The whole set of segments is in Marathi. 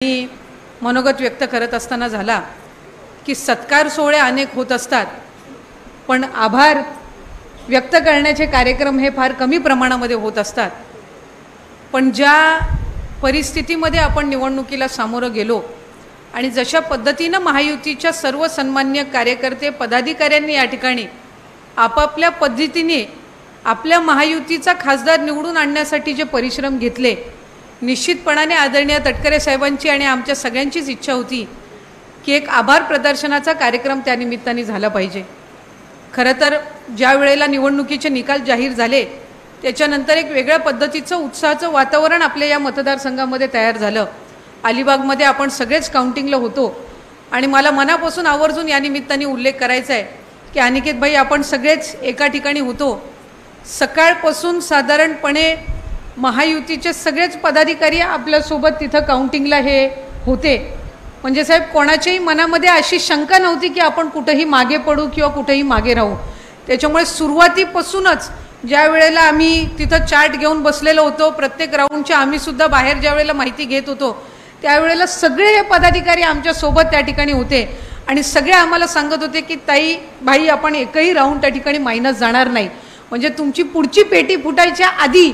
मी मनोगत व्यक्त करत असताना झाला की सत्कार सोहळे अनेक होत असतात, पण आभार व्यक्त करण्याचे कार्यक्रम हे फार कमी प्रमाणामध्ये होत असतात। पण ज्या परिस्थितीमध्ये आपण निवडणुकीला सामोरं गेलो आणि जशा पद्धतीनं महायुतीच्या सर्व सन्मान्य कार्यकर्ते पदाधिकाऱ्यांनी या ठिकाणी आपापल्या पद्धतीने आपल्या महायुतीचा खासदार निवडून आणण्यासाठी जे परिश्रम घेतले, निश्चितपणाने आदरणीय तटकरे साहेबांची आणि आमच्या सगळ्यांचीच इच्छा होती की एक आभार प्रदर्शनाचा कार्यक्रम त्या निमित्ताने झाला पाहिजे। खरं तर ज्या वेळेला निवडणुकीचे निकाल जाहीर झाले त्याच्यानंतर एक वेगळ्या पद्धतीचं उत्साहाचं वातावरण आपल्या या मतदारसंघामध्ये तयार झालं। अलिबागमध्ये आपण सगळेच काउंटिंगला होतो आणि मला मनापासून आवर्जून या निमित्ताने उल्लेख करायचा आहे की अनिकेत भाई आपण सगळेच एका ठिकाणी होतो। सकाळपासून साधारणपणे महायुतीचे सगळेच पदाधिकारी आपल्यासोबत तिथं काउंटिंगला हे होते। म्हणजे साहेब कोणाच्याही मनामध्ये अशी शंका नव्हती की आपण कुठेही मागे पडू किंवा कुठेही मागे राहू। त्याच्यामुळे सुरुवातीपासूनच ज्या वेळेला आम्ही तिथं चार्ट घेऊन बसलेलो होतो, प्रत्येक राऊंडच्या आम्ही सुद्धा बाहेर ज्या वेळेला माहिती घेत होतो त्यावेळेला सगळे हे पदाधिकारी आमच्या सोबत त्या ठिकाणी होते आणि सगळे आम्हाला सांगत होते की ताई भाई आपण एकही राऊंड त्या ठिकाणी मायनस जाणार नाही, म्हणजे तुमची पुढची पेटी फुटायच्या आधी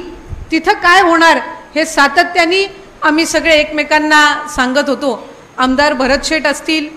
तिथं काय होणार हे सातत्याने आम्ही सगळे एकमेकांना सांगत होतो। आमदार भरत शेठ असतील,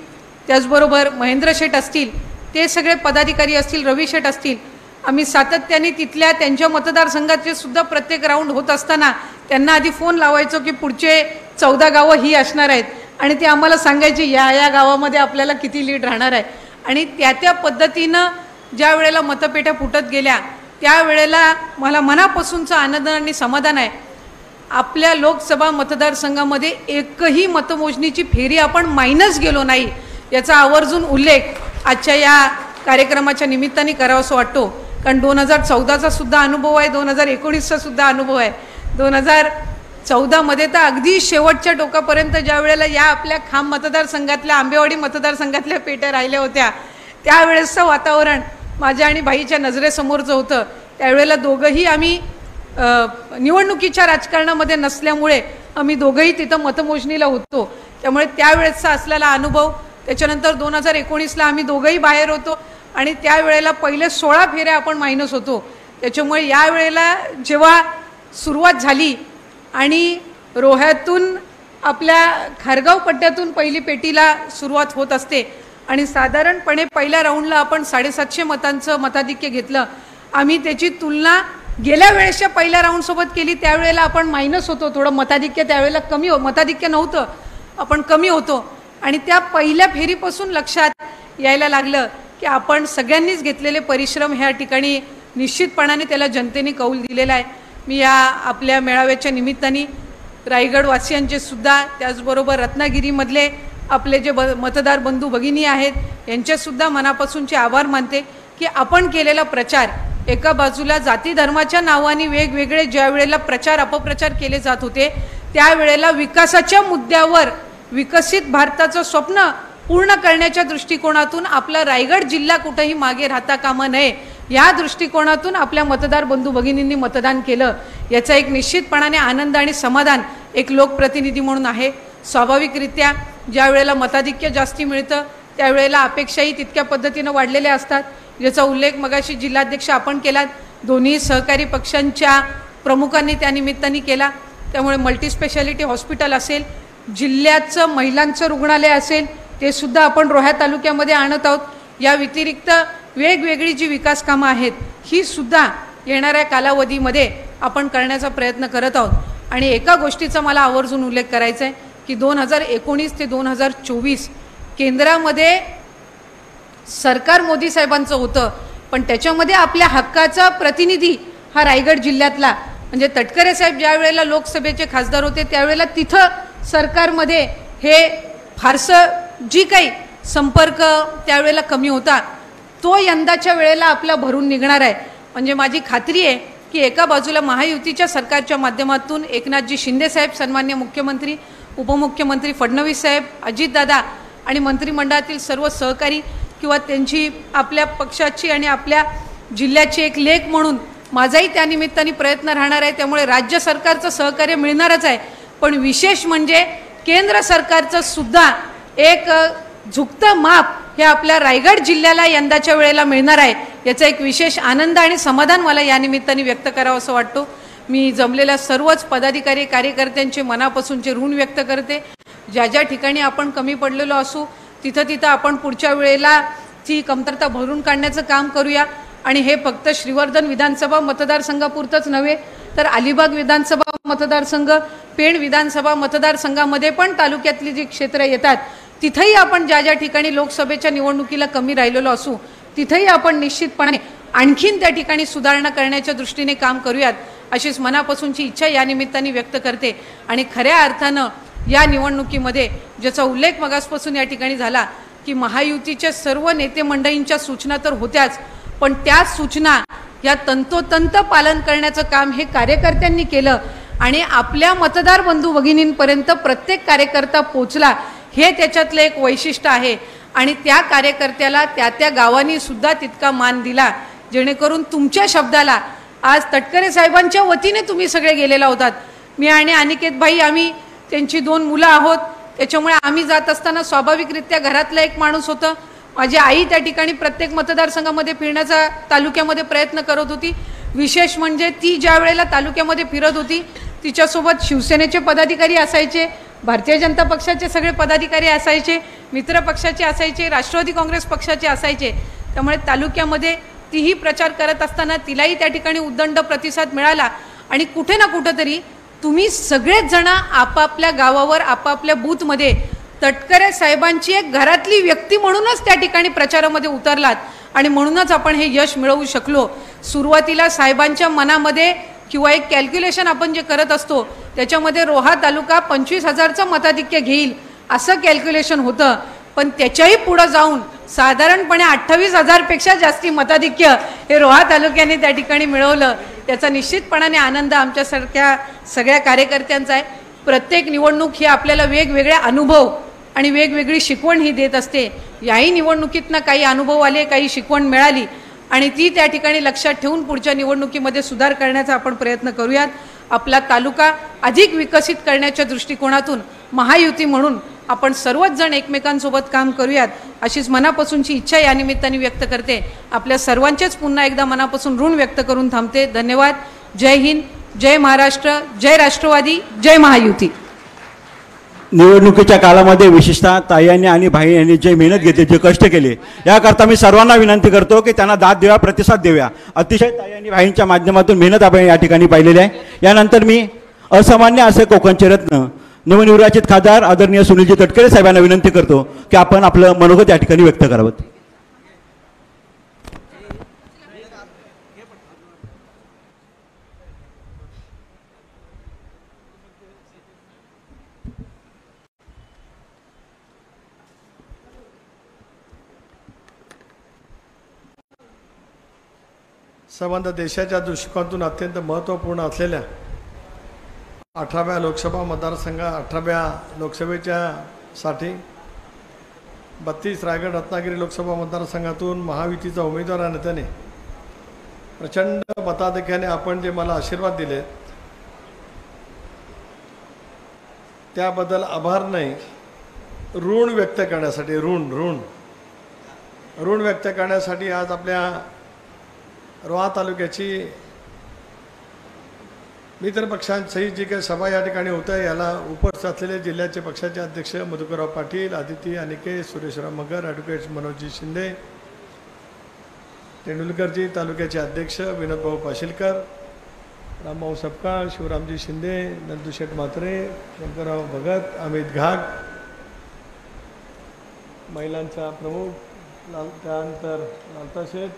त्याचबरोबर महेंद्र शेठ असतील, ते सगळे पदाधिकारी असतील, रवी शेठ असतील, आम्ही सातत्याने तिथल्या त्यांच्या मतदारसंघाचे सुद्धा प्रत्येक राऊंड होत असताना त्यांना आधी फोन लावायचो की पुढचे 14 गावं ही असणार आहेत आणि ते आम्हाला सांगायचे या गावामध्ये आपल्याला किती लीड राहणार आहे। आणि त्या पद्धतीनं ज्या वेळेला मतपेट्या फुटत गेल्या त्यावेळेला मला मनापासूनचा आनंद आणि समाधान आहे। आपल्या लोकसभा मतदारसंघामध्ये एकही मतमोजणीची फेरी आपण मायनस गेलो नाही, याचा आवर्जून उल्लेख आजच्या या कार्यक्रमाच्या निमित्ताने करावासा वाटतो। कारण 2014चा सुद्धा अनुभव आहे, 2019चा सुद्धा अनुभव आहे। 2014मध्ये तर अगदी शेवटच्या टोकापर्यंत ज्या वेळेला या आपल्या खाम मतदारसंघातल्या आंबेवाडी मतदारसंघातल्या पेट्या राहिल्या होत्या त्यावेळेसचं वातावरण माझ्या आणि भाईच्या नजरेसमोरचं होतं। त्यावेळेला दोघंही आम्ही निवडणुकीच्या राजकारणामध्ये नसल्यामुळे आम्ही दोघंही तिथं मतमोजणीला होतो, त्यामुळे त्यावेळेसचा असलेला अनुभव। त्याच्यानंतर 2019ला आम्ही दोघंही बाहेर होतो आणि त्यावेळेला पहिले 16 फेऱ्या आपण मायनस होतो। त्याच्यामुळे यावेळेला जेव्हा सुरुवात झाली आणि रोह्यातून आपल्या खारगाव पट्ट्यातून पहिली पेटीला सुरुवात होत असते आणि साधारणपणे पहिल्या राऊंडला आपण 750 मतांचं मताधिक्य घेतलं। आम्ही त्याची तुलना गेल्या वेळेसच्या पहिल्या राऊंडसोबत केली, त्यावेळेला आपण मायनस होतो, थोडं मताधिक्य त्यावेळेला कमी मताधिक्य नव्हतं, आपण कमी होतो। आणि त्या पहिल्या फेरीपासून लक्षात यायला लागलं की आपण सगळ्यांनीच घेतलेले परिश्रम ह्या ठिकाणी निश्चितपणाने त्याला जनतेने कौल दिलेला आहे। मी या आपल्या मेळाव्याच्या निमित्ताने रायगडवासियांचे सुद्धा, त्याचबरोबर रत्नागिरीमधले आपले जे मतदार बंधू भगिनी आहेत यांचेसुद्धा मनापासूनचे आभार मानते की आपण केलेला प्रचार, एका बाजूला जाती धर्माच्या नावाने वेगवेगळे ज्या वेळेला प्रचार अपप्रचार केले जात होते त्यावेळेला विकासाच्या मुद्द्यावर विकसित भारताचं स्वप्न पूर्ण करण्याच्या दृष्टिकोनातून आपला रायगड जिल्हा कुठेही मागे राहता कामा नये या दृष्टिकोनातून आपल्या मतदार बंधू भगिनींनी मतदान केलं, याचा एक निश्चितपणाने आनंद आणि समाधान एक लोकप्रतिनिधी म्हणून आहे। स्वाभाविकरित्या ज्या वेळेला मताधिक्य जास्ती मिळतं त्यावेळेला अपेक्षाही तितक्या पद्धतीनं वाढलेल्या असतात, ज्याचा उल्लेख मगाशी जिल्हाध्यक्ष आपण केलात, दोन्ही सहकारी पक्षांच्या प्रमुखांनी त्या निमित्ताने केला। त्यामुळे मल्टीस्पेशालिटी हॉस्पिटल असेल, जिल्ह्याचं महिलांचं रुग्णालय असेल, ते सुद्धा आपण रोहा तालुक्यामध्ये आणत आहोत। या व्यतिरिक्त वेगवेगळी जी विकास कामं आहेत ही सुद्धा येणाऱ्या कालावधीमध्ये आपण करण्याचा प्रयत्न करत आहोत। आणि एका गोष्टीचा मला आवर्जून उल्लेख करायचा आहे की 2019 ते 2024 केंद्रामध्ये सरकार मोदी साहेबांचं होतं, पण त्याच्यामध्ये आपल्या हक्काचा प्रतिनिधी हा रायगड जिल्ह्यातला म्हणजे तटकरे साहेब ज्या वेळेला लोकसभेचे खासदार होते त्यावेळेला तिथं सरकारमध्ये हे फारसं जी काही संपर्क त्यावेळेला कमी होता तो यंदाच्या वेळेला आपला भरून निघणार आहे। म्हणजे माझी खात्री आहे की एका बाजूला महायुतीच्या सरकारच्या माध्यमातून एकनाथजी शिंदे साहेब सन्मान्य मुख्यमंत्री, उपमुख्यमंत्री फडणवीस साहेब, अजितदादा आणि मंत्रिमंडळातील सर्व सहकारी किंवा त्यांची आपल्या पक्षाची आणि आपल्या जिल्ह्याची एक लेख म्हणून माझाही त्या निमित्ताने प्रयत्न राहणार आहे। त्यामुळे राज्य सरकारचं सहकार्य मिळणारच आहे, पण विशेष म्हणजे केंद्र सरकारचं सुद्धा एक झुकतं माप हे आपल्या रायगड जिल्ह्याला यंदाच्या वेळेला मिळणार आहे, याचा एक विशेष आनंद आणि समाधान मला या निमित्ताने व्यक्त करावं असं वाटतो। मी जमलेल्या सर्वच पदाधिकारी कार्यकर्त्यांचे मनापासूनचे ऋण व्यक्त करते। ज्या ज्या ठिकाणी आपण कमी पडलेलो असू तिथं आपण पुढच्या वेळेला ती कमतरता भरून काढण्याचं काम करूया। आणि हे फक्त श्रीवर्धन विधानसभा मतदारसंघापुरतंच नव्हे तर अलिबाग विधानसभा मतदारसंघ, पेण विधानसभा मतदारसंघामध्ये पण तालुक्यातली जी क्षेत्र येतात तिथेही आपण ज्या ज्या ठिकाणी लोकसभेच्या निवडणुकीला कमी राहिलेलो असू तिथेही आपण निश्चितपणे आणखीन त्या ठिकाणी सुधारणा करण्याच्या दृष्टीने काम करूयात अशीच मनापासूनची इच्छा या निमित्ताने व्यक्त करते। आणि खऱ्या अर्थानं या निवडणुकीमध्ये ज्याचा उल्लेख मगासपासून या ठिकाणी झाला की महायुतीच्या सर्व नेते मंडळींच्या सूचना तर होत्याच, पण त्या सूचना या तंतोतंत पालन करण्याचं काम हे कार्यकर्त्यांनी केलं आणि आपल्या मतदार बंधू भगिनींपर्यंत प्रत्येक कार्यकर्ता पोचला, हे त्याच्यातलं एक वैशिष्ट्य आहे। आणि त्या कार्यकर्त्याला त्या गावांनी सुद्धा तितका मान दिला जेणेकरून तुमच्या शब्दाला आज तटकरे साहेबांच्या वतीने तुम्ही सगळे गेलेला होतात। मी आणि अनिकेत भाई आम्ही त्यांची 2 मुलं आहोत, त्याच्यामुळे आम्ही जात असताना स्वाभाविकरित्या घरातला एक माणूस होता। माझी आई त्या ठिकाणी प्रत्येक मतदारसंघामध्ये फिरण्याचा तालुक्यामध्ये प्रयत्न करत होती। विशेष म्हणजे ती ज्या वेळेला तालुक्यामध्ये फिरत होती तिच्यासोबत शिवसेनेचे पदाधिकारी असायचे, भारतीय जनता पक्षाचे सगळे पदाधिकारी असायचे, मित्र पक्षाचे असायचे, राष्ट्रवादी काँग्रेस पक्षाचे असायचे। त्यामुळे तालुक्यामध्ये तीही प्रचार करत असताना तिलाही त्या ठिकाणी उद्दंड प्रतिसाद मिळाला आणि कुठे ना कुठेतरी तुम्ही सगळेच जण आपापल्या गावावर आपापल्या बूथमध्ये तटकरे साहेबांची एक घरातली व्यक्ती म्हणूनच त्या ठिकाणी प्रचारामध्ये उतरलात आणि म्हणूनच आपण हे यश मिळवू शकलो। सुरुवातीला साहेबांच्या मनामध्ये किंवा एक कॅल्क्युलेशन आपण जे करत असतो त्याच्यामध्ये रोहा तालुका 25,000चं मताधिक्य घेईल असं कॅल्क्युलेशन होतं, पण त्याच्याही पुढे जाऊन साधारणपणे 28,000 पेक्षा जास्ती मताधिक्य हे रोहा तालुक्याने त्या ठिकाणी मिळवलं। त्याचा निश्चितपणाने आनंद आमच्यासारख्या सगळ्या कार्यकर्त्यांचा आहे। प्रत्येक निवडणूक ही आपल्याला वेगवेगळे अनुभव आणि वेगवेगळी शिकवण ही देत असते। याही निवडणुकीतनं काही अनुभव आले, काही शिकवण मिळाली आणि ती त्या ठिकाणी लक्षात ठेवून पुढच्या निवडणुकीमध्ये सुधार करण्याचा आपण प्रयत्न करूयात। आपला तालुका अधिक विकसित करण्याच्या दृष्टिकोनातून महायुती म्हणून आपण सर्वच जण एकमेकांसोबत काम करूयात अशीच मनापासूनची इच्छा या निमित्ताने व्यक्त करते। आपल्या सर्वांचेच पुन्हा एकदा मनापासून ऋण व्यक्त करून थांबते। धन्यवाद। जय हिंद, जय महाराष्ट्र, जय राष्ट्रवादी, जय महायुती। निवडणुकीच्या काळामध्ये विशेषतः ताईंनी आणि भाई यांनी जे मेहनत घेतली, जे कष्ट केले, याकरता मी सर्वांना विनंती करतो की त्यांना दाद द्यावा, प्रतिसाद द्यावा। अतिशय ताई आणि भाईंच्या माध्यमातून मेहनत आपण या ठिकाणी पाहिलेली आहे। यानंतर मी असामान्य असे कोकणचे रत्न नवनिर्वाचित खासदार आदरणीय सुनीलजी तटकरे साहेबांना विनंती करतो की आपण आपलं मनोगत या ठिकाणी व्यक्त करावं। संबंध देशाच्या दृष्टिकोनातून अत्यंत महत्त्वपूर्ण असलेल्या 18व्या लोकसभा मतदारसंघ 18व्या लोकसभेच्या साठी 32 रायगड रत्नागिरी लोकसभा मतदारसंघातून महायुतीचा उमेदवार आहे त्याने प्रचंड मताधिक्याने आपण जे मला आशीर्वाद दिले त्याबद्दल आभार नाही, ऋण व्यक्त करण्यासाठी ऋण व्यक्त करण्यासाठी आज आपल्या रोहा तालुक्याची मित्र पक्षांसहित जी काही सभा या ठिकाणी होत आहे याला उपस्थित असलेले जिल्ह्याचे पक्षाचे अध्यक्ष मधुकरराव पाटील, आदिती अनिकेत, सुरेशराव मगर, ॲडव्होकेट मनोजी शिंदे, तेंडुलकरजी, तालुक्याचे अध्यक्ष विनोदभाऊ पाशीलकर, रामभाऊ सपकाळ, शिवरामजी शिंदे, नंदुशेठ म्हात्रे, शंकरराव भगत, अमित घाग, महिलांचा प्रमुख त्यानंतर लालता शेठ,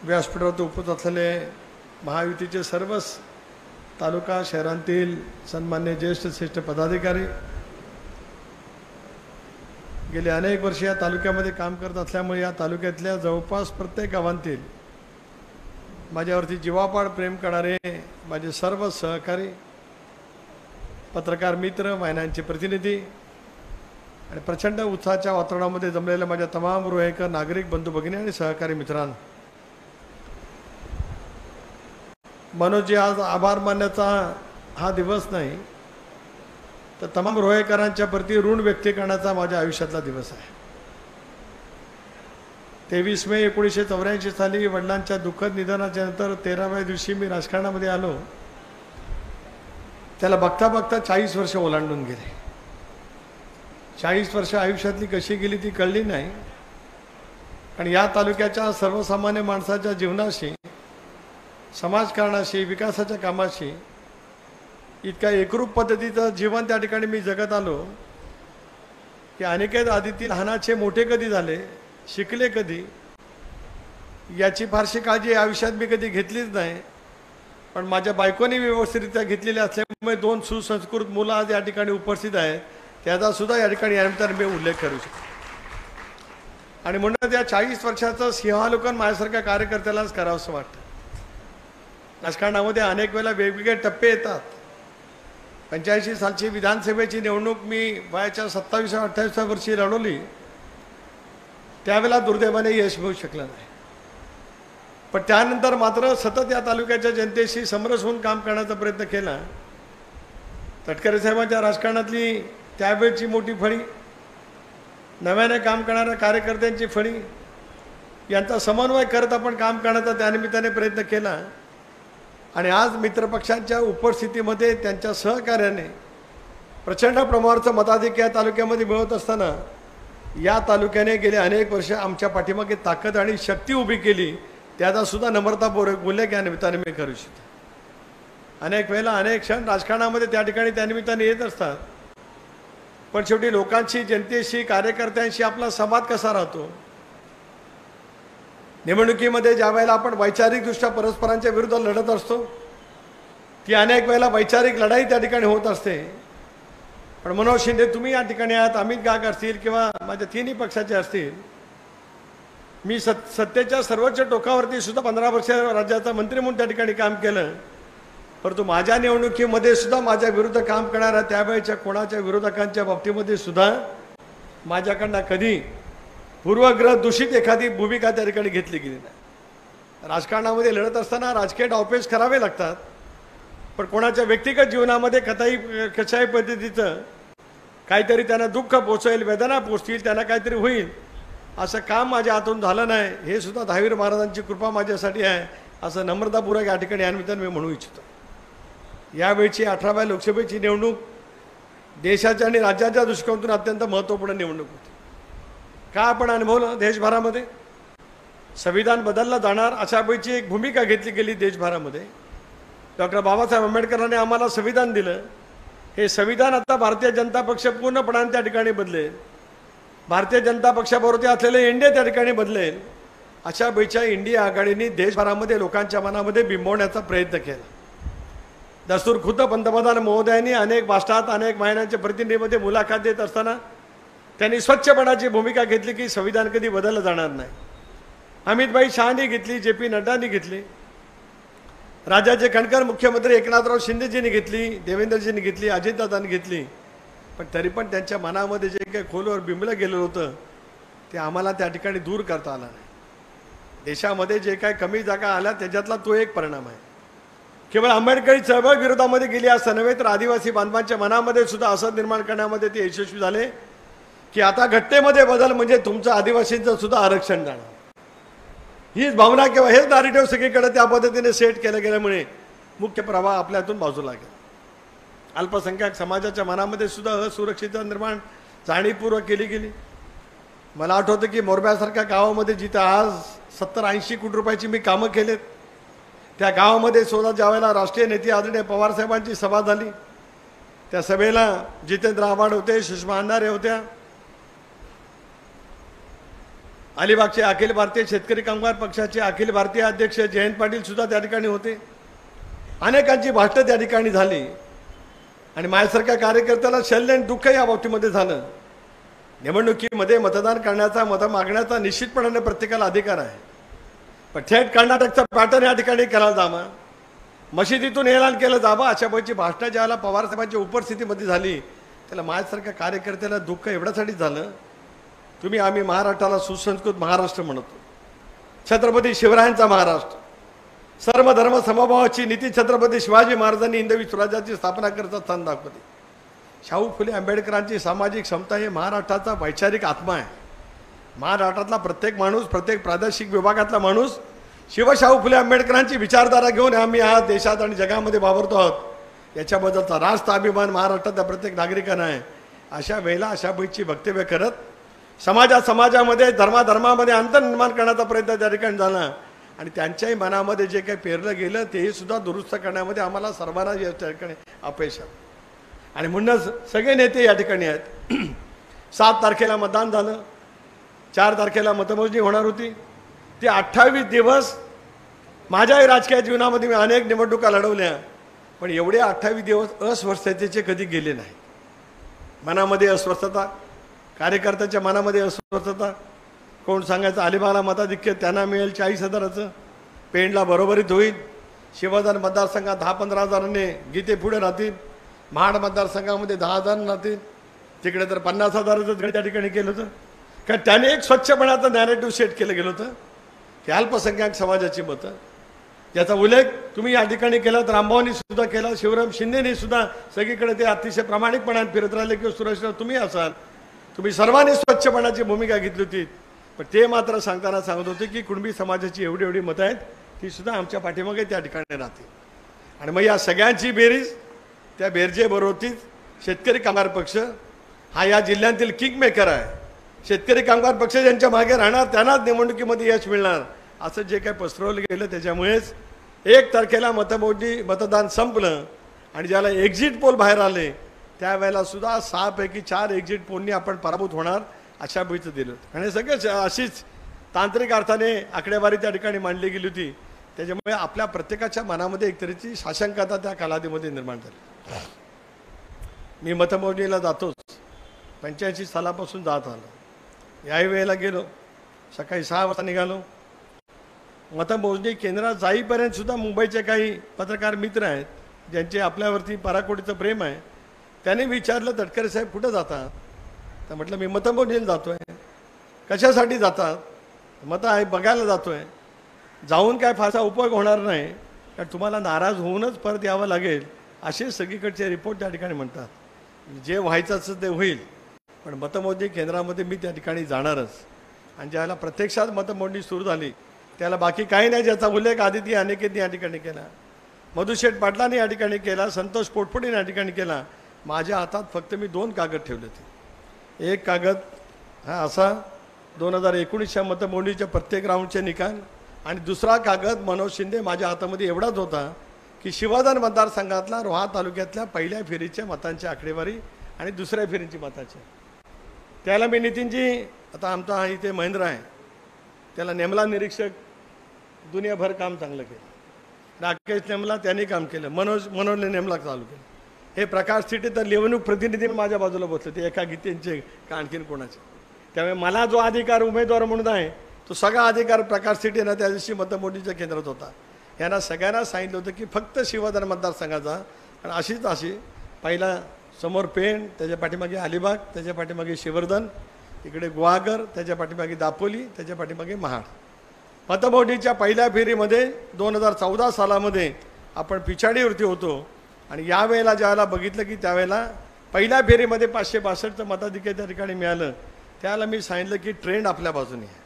व्यासपीठावर उपस्थित असलेले महायुतीचे सर्वच तालुका शहरांतील सन्मान्य ज्येष्ठ श्रेष्ठ पदाधिकारी, गेले अनेक वर्ष या तालुक्यामध्ये काम करत असल्यामुळे या तालुक्यातल्या जवळपास प्रत्येक गावांतील माझ्यावरती जीवापाड प्रेम करणारे माझे सर्व सहकारी, पत्रकार मित्र, महिलांचे प्रतिनिधी आणि प्रचंड उत्साहाच्या वातावरणामध्ये जमलेल्या माझ्या तमाम रुहेकर नागरिक बंधू भगिनी आणि सहकारी मित्रांनो, मनोजी आज आभार मानण्याचा हा दिवस नाही, तर तमाम रोहेकरांच्या प्रती ऋण व्यक्त करण्याचा माझ्या आयुष्यातला दिवस आहे. 23 मे 1984 साली वडिलांच्या दुःखद निधनाच्या नंतर 13व्या दिवशी मी राजकारणामध्ये आलो. त्याला बघता बघता 40 वर्ष ओलांडून गेले. 40 वर्ष आयुष्यातली कशी गेली ती कळली नाही. आणि या तालुक्याच्या सर्वसामान्य माणसाच्या जीवनाशी, समाजकारणाशी, विकासाच्या कामाशी इतका एकरूप पद्धतीचं जीवन त्या ठिकाणी मी जगत आलो की अनेक आधीतील लहानाचे मोठे कधी झाले, शिकले कधी, याची फारशी काळजी आयुष्यात मी कधी घेतलीच नाही. पण माझ्या बायकोने व्यवस्थितरित्या घेतलेली असल्यामुळे 2 सुसंस्कृत मुलं आज या ठिकाणी उपस्थित आहेत, त्याचा सुद्धा या ठिकाणी यानंतर मी उल्लेख करू शकतो. आणि म्हणून त्या 40 वर्षाचं सिंहावलोकन माझ्यासारख्या कार्यकर्त्यालाच करावंसं वाटतं. राजकारणामध्ये अनेक वेळेला वेगवेगळे टप्पे येतात. 85 सालची विधानसभेची निवडणूक मी वयाच्या 27-28 वर्षी लढवली. त्यावेळेला दुर्दैवाने यश मिळू शकलं नाही. पण त्यानंतर मात्र सतत या तालुक्याच्या जनतेशी समरस होऊन काम करण्याचा प्रयत्न केला. तटकरे साहेबांच्या राजकारणातली त्यावेळची मोठी फळी, नव्याने काम करणाऱ्या कार्यकर्त्यांची फळी यांचा समन्वय करत आपण काम करण्याचा त्यानिमित्ताने प्रयत्न केला. आणि आज मित्रपक्षांच्या उपस्थितीमध्ये त्यांच्या सहकार्याने प्रचंड प्रमाणाचं मताधिक्य या तालुक्यामध्ये मिळवत असताना या तालुक्याने गेले अनेक वर्ष आमच्या पाठीमागे ताकद आणि शक्ती उभी केली, त्याचा सुद्धा नम्रतापूर्वक उल्लेख या निमित्ताने मी करू इच्छितो. अनेक वेळेला अनेक क्षण राजकारणामध्ये त्या ठिकाणी त्यानिमित्ताने येत असतात. पण शेवटी लोकांशी, जनतेशी, कार्यकर्त्यांशी आपला संवाद कसा राहतो. निवडणुकीमध्ये ज्या वेळेला आपण वैचारिकदृष्ट्या परस्परांच्या विरुद्ध लढत असतो, ती अनेक वेळेला वैचारिक लढाई त्या ठिकाणी होत असते. पण मनोज शिंदे तुम्ही या ठिकाणी आहात, अमित गाग असतील किंवा माझ्या तिन्ही पक्षाचे असतील, मी सत्तेच्या सर्वोच्च टोकावरती सुद्धा 15 वर्ष राज्याचा मंत्री म्हणून त्या ठिकाणी काम केलं. परंतु माझ्या निवडणुकीमध्ये सुद्धा माझ्या विरुद्ध काम करणाऱ्या त्यावेळेच्या कोणाच्या विरोधकांच्या बाबतीमध्ये सुद्धा माझ्याकडनं कधी पूर्वग्रह दूषित एखादी भूमिका त्या ठिकाणी घेतली गेली नाही. राजकारणामध्ये लढत असताना राजकीय डावपेच करावे लागतात. पण कोणाच्या व्यक्तिगत जीवनामध्ये कशाही पद्धतीचं काहीतरी त्यांना दुःख पोचेल, वेदना पोचतील, त्यांना काहीतरी होईल असं काम माझ्या हातून झालं नाही. हे सुद्धा दहावीर महाराजांची कृपा माझ्यासाठी आहे असं नम्रतापूर्वक या ठिकाणी या निमित्ताने मी म्हणू इच्छितो. यावेळची 18व्या लोकसभेची निवडणूक देशाच्या आणि राज्याच्या दृष्टिकोनातून अत्यंत महत्त्वपूर्ण निवडणूक होती. का आपण अनुभवलं देशभरामध्ये संविधान बदललं जाणार अशा वेळची एक भूमिका घेतली गेली देशभरामध्ये. डॉक्टर बाबासाहेब आंबेडकरांनी आम्हाला संविधान दिलं. हे संविधान आता भारतीय जनता पक्ष पूर्णपणाने त्या ठिकाणी बदलेल. भारतीय जनता पक्षाबरोबर असलेले इंडिया त्या ठिकाणी बदलेल. अशा वेळच्या इंडिया आघाडीने देशभरामध्ये लोकांच्या मनामध्ये बिंबवण्याचा प्रयत्न केला. दस्तूर खुद्द पंतप्रधान महोदयांनी अनेक भाषणात अनेक महिन्यांच्या प्रतिनिधीमध्ये मुलाखत देत असताना त्यांनी स्वच्छपणाची भूमिका घेतली की संविधान कधी बदललं जाणार नाही. अमितभाई शहानी घेतली, JP नड्डांनी घेतली, राज्याचे कणकर मुख्यमंत्री एकनाथराव शिंदेजींनी घेतली, देवेंद्रजींनी घेतली, अजितदादांनी घेतली. पण तरी पण त्यांच्या मनामध्ये जे काही खोलवर बिंबलं गेलं होतं ते आम्हाला त्या ठिकाणी दूर करता आलं नाही. देशामध्ये जे काही कमी जागा आल्या त्याच्यातला तो एक परिणाम आहे. केवळ आंबेडकरी चळवळ विरोधामध्ये गेली असं नव्हे तर आदिवासी बांधवांच्या मनामध्ये सुद्धा असं निर्माण करण्यामध्ये ते यशस्वी झाले की आता घटनेमध्ये बदल म्हणजे तुमचं आदिवासींचं सुद्धा आरक्षण जाणार. हीच भावना किंवा हेच नॅरेटिव्ह सगळीकडे त्या पद्धतीने सेट केलं गेल्यामुळे मुख्य प्रवाह आपल्यातून बाजूला गेला. अल्पसंख्याक समाजाच्या मनामध्ये सुद्धा असुरक्षितता निर्माण जाणीवपूर्वक केली गेली. मला आठवतं की मोरब्यासारख्या गावामध्ये जिथं आज 70-80 कोटी रुपयाची मी कामं केलेत, त्या गावामध्ये सुद्धा ज्यावेळेला राष्ट्रीय नेते आदरणीय पवारसाहेबांची सभा झाली, त्या सभेला जितेंद्र आव्हाड होते, सुषमा अंधारे होत्या, अलिबागचे अखिल भारतीय शेतकरी कामगार पक्षाचे अखिल भारतीय अध्यक्ष जयंत पाटील सुद्धा त्या ठिकाणी होते. अनेकांची भाषणं त्या ठिकाणी झाली आणि माझ्यासारख्या कार्यकर्त्याला शल्य आणि दुःख या बाबतीमध्ये झालं. निवडणुकीमध्ये मतदान करण्याचा, मत मागण्याचा निश्चितपणाने प्रत्येकाला अधिकार आहे. पण थेट कर्नाटकचा पॅटर्न या ठिकाणी केला जावा, मशिदीतून ऐलान केलं जावं अशा प्रकारची भाषणं ज्यावेळेला पवारसाहेबांच्या उपस्थितीमध्ये झाली त्याला माझ्यासारख्या कार्यकर्त्याला दुःख एवढ्यासाठी झालं. आम्ही महाराष्ट्राला सुसंस्कृत महाराष्ट्र म्हणतो, छत्रपती शिवरायांचा महाराष्ट्र, सर्व धर्म समभावाची नीती छत्रपती शिवाजी महाराजांनी हिंदवी स्वराज्याची स्थापना करत स्थान दाखवली. शाहू फुले आंबेडकरांची सामाजिक समता हे महाराष्ट्राचा वैचारिक आत्मा आहे. महाराष्ट्रातला प्रत्येक माणूस, प्रत्येक प्रादेशिक विभागातला माणूस शिवशाहू फुले आंबेडकरांची विचारधारा घेऊन आम्ही आज देशात आणि जगामध्ये वावरतो आहोत. याच्याबद्दलचा राष्ट्र अभिमान महाराष्ट्रातल्या प्रत्येक नागरिकांना आहे. अशा वेळेला अशा पैकी वक्तव्य करत समाजामध्ये धर्मामध्ये अंतर निर्माण करण्याचा प्रयत्न त्या ठिकाणी झाला आणि त्यांच्याही मनामध्ये जे काही पेरलं गेलं तेही सुद्धा दुरुस्त करण्यामध्ये आम्हाला सर्वांना या ठिकाणी अपयश आहे. आणि म्हणूनच सगळे नेते या ठिकाणी आहेत. 7 तारखेला मतदान झालं, 4 तारखेला मतमोजणी होणार होती. ते 28 दिवस माझ्याही राजकीय जीवनामध्ये मी अनेक निवडणुका लढवल्या, पण एवढे 28 दिवस अस्वस्थतेचे कधी गेले नाही. मनामध्ये अस्वस्थता, कार्यकर्त्याच्या मनामध्ये अस्वस्थता. कोण सांगायचं अलिबागला मताधिक्य त्यांना मिळेल 40,000चं, पेंडला बरोबरीत होईल, शिवधन मतदारसंघात 10-15 हजारांनी गीते पुढे राहतील, महाड मतदारसंघामध्ये 10,000 राहतील, तिकडे तर 50,000चं त्या ठिकाणी केलं होतं. कारण त्याने एक स्वच्छपणाचं नॅरेटिव्ह सेट केलं गेलं होतं की अल्पसंख्याक समाजाची मतं, याचा उल्लेख तुम्ही या ठिकाणी केला, रामभाऊंनी सुद्धा केला, शिवराम शिंदेनी सुद्धा सगळीकडे ते अतिशय प्रामाणिकपणाने फिरत राहिले किंवा सुरेशराव तुम्ही असाल, तुम्ही सर्वांनी स्वच्छपणाची भूमिका घेतली होती. पण ते मात्र सांगताना सांगत होते की कुणबी समाजाची एवढी मतं आहेत ती सुद्धा आमच्या पाठीमागे त्या ठिकाणी राहतील. आणि मग या सगळ्यांची बेरीज, त्या बेरजेबरोबरतीच शेतकरी कामगार पक्ष हा या जिल्ह्यातील किंग मेकर आहे. शेतकरी कामगार पक्ष ज्यांच्या मागे राहणार त्यांनाच निवडणुकीमध्ये यश मिळणार असं जे काही पसरवलं गेलं, त्याच्यामुळेच 1 तारखेला मतदान संपलं आणि ज्याला एक्झिट पोल बाहेर आले त्यावेळेला सुद्धा 6 पैकी 4 एक्झिट पोलनी आपण पराभूत होणार अशा भीतीचं दिलं होतं. आणि सगळेच अशीच तांत्रिक अर्थाने आकडेवारी त्या ठिकाणी मांडली गेली होती. त्याच्यामुळे आपल्या प्रत्येकाच्या मनामध्ये एक तऱ्हेची साशंकता त्या कालावधीमध्ये निर्माण झाली. मी मतमोजणीला जातोच, 85 सालापासून जात आलो. याही वेळेला गेलो, सकाळी 6 वाजता निघालो. मतमोजणी केंद्रात जाईपर्यंत सुद्धा मुंबईचे काही पत्रकार मित्र आहेत ज्यांचे आपल्यावरती पराकोटीचं प्रेम आहे, त्याने विचारलं, तटकरे साहेब कुठं जातात? तर म्हटलं मी मतमोजणीला जातो आहे. कशासाठी जातात? मतं आहे बघायला जातो आहे. जाऊन काय फारसा उपयोग होणार नाही, कारण तुम्हाला नाराज होऊनच परत यावं लागेल असे सगळीकडचे रिपोर्ट त्या ठिकाणी म्हणतात. जे व्हायचं असं ते होईल, पण मतमोजणी केंद्रामध्ये मी त्या ठिकाणी जाणारच. आणि ज्याला प्रत्यक्षात मतमोजणी सुरू झाली त्याला बाकी काही नाही, ज्याचा उल्लेख आदिती अनेकेंनी या ठिकाणी केला, मधुशेठ पाटलांनी या ठिकाणी केला, संतोष पोटफुडेने या ठिकाणी केला. माझ्या हातात फक्त मी 2 कागद ठेवले होते. एक कागद हा असा 2019च्या मतमोजणीच्या प्रत्येक राऊंडचे निकाल, आणि दुसरा कागद मनोज शिंदे माझ्या हातामध्ये एवढाच होता की शिवधन मतदारसंघातला रोहा तालुक्यातल्या पहिल्या फेरीच्या मतांची आकडेवारी आणि दुसऱ्या फेरीची मताची. त्याला मी नितीनजी, आता आमचा इथे महेंद्र आहे, त्याला नेमला निरीक्षक, दुनियाभर काम चांगलं केलं. राकेश नेमला त्यांनी काम केलं, मनोजने नेमला चालू केलं. हे प्रकाश थिटे तर निवडणूक प्रतिनिधी माझ्या बाजूला बसले, ते एका गीतेंचे का आणखीन कोणाचे. त्यामुळे मला जो अधिकार उमेदवार म्हणून आहे तो सगळा अधिकार प्रकाश थिटेनं त्या दिवशी मतमोजणीच्या केंद्रात होता. यांना सगळ्यांना सांगितलं होतं की फक्त शिवधन मतदारसंघाचा, आणि अशी पहिला समोर पेण, त्याच्या पाठीमागे अलिबाग, त्याच्या पाठीमागे शिवर्धन, इकडे गुहागर, त्याच्या पाठीमागे दापोली, त्याच्या पाठीमागे महाड. मतमोजणीच्या पहिल्या फेरीमध्ये 2014 सालामध्ये आपण पिछाडीवरती होतो. आणि यावेळेला ज्यावेळेला बघितलं की त्यावेळेला पहिल्या फेरीमध्ये 562चं मताधिक्य त्या ठिकाणी मिळालं, त्यावेळेला मी सांगितलं की ट्रेंड आपल्या बाजूने आहे.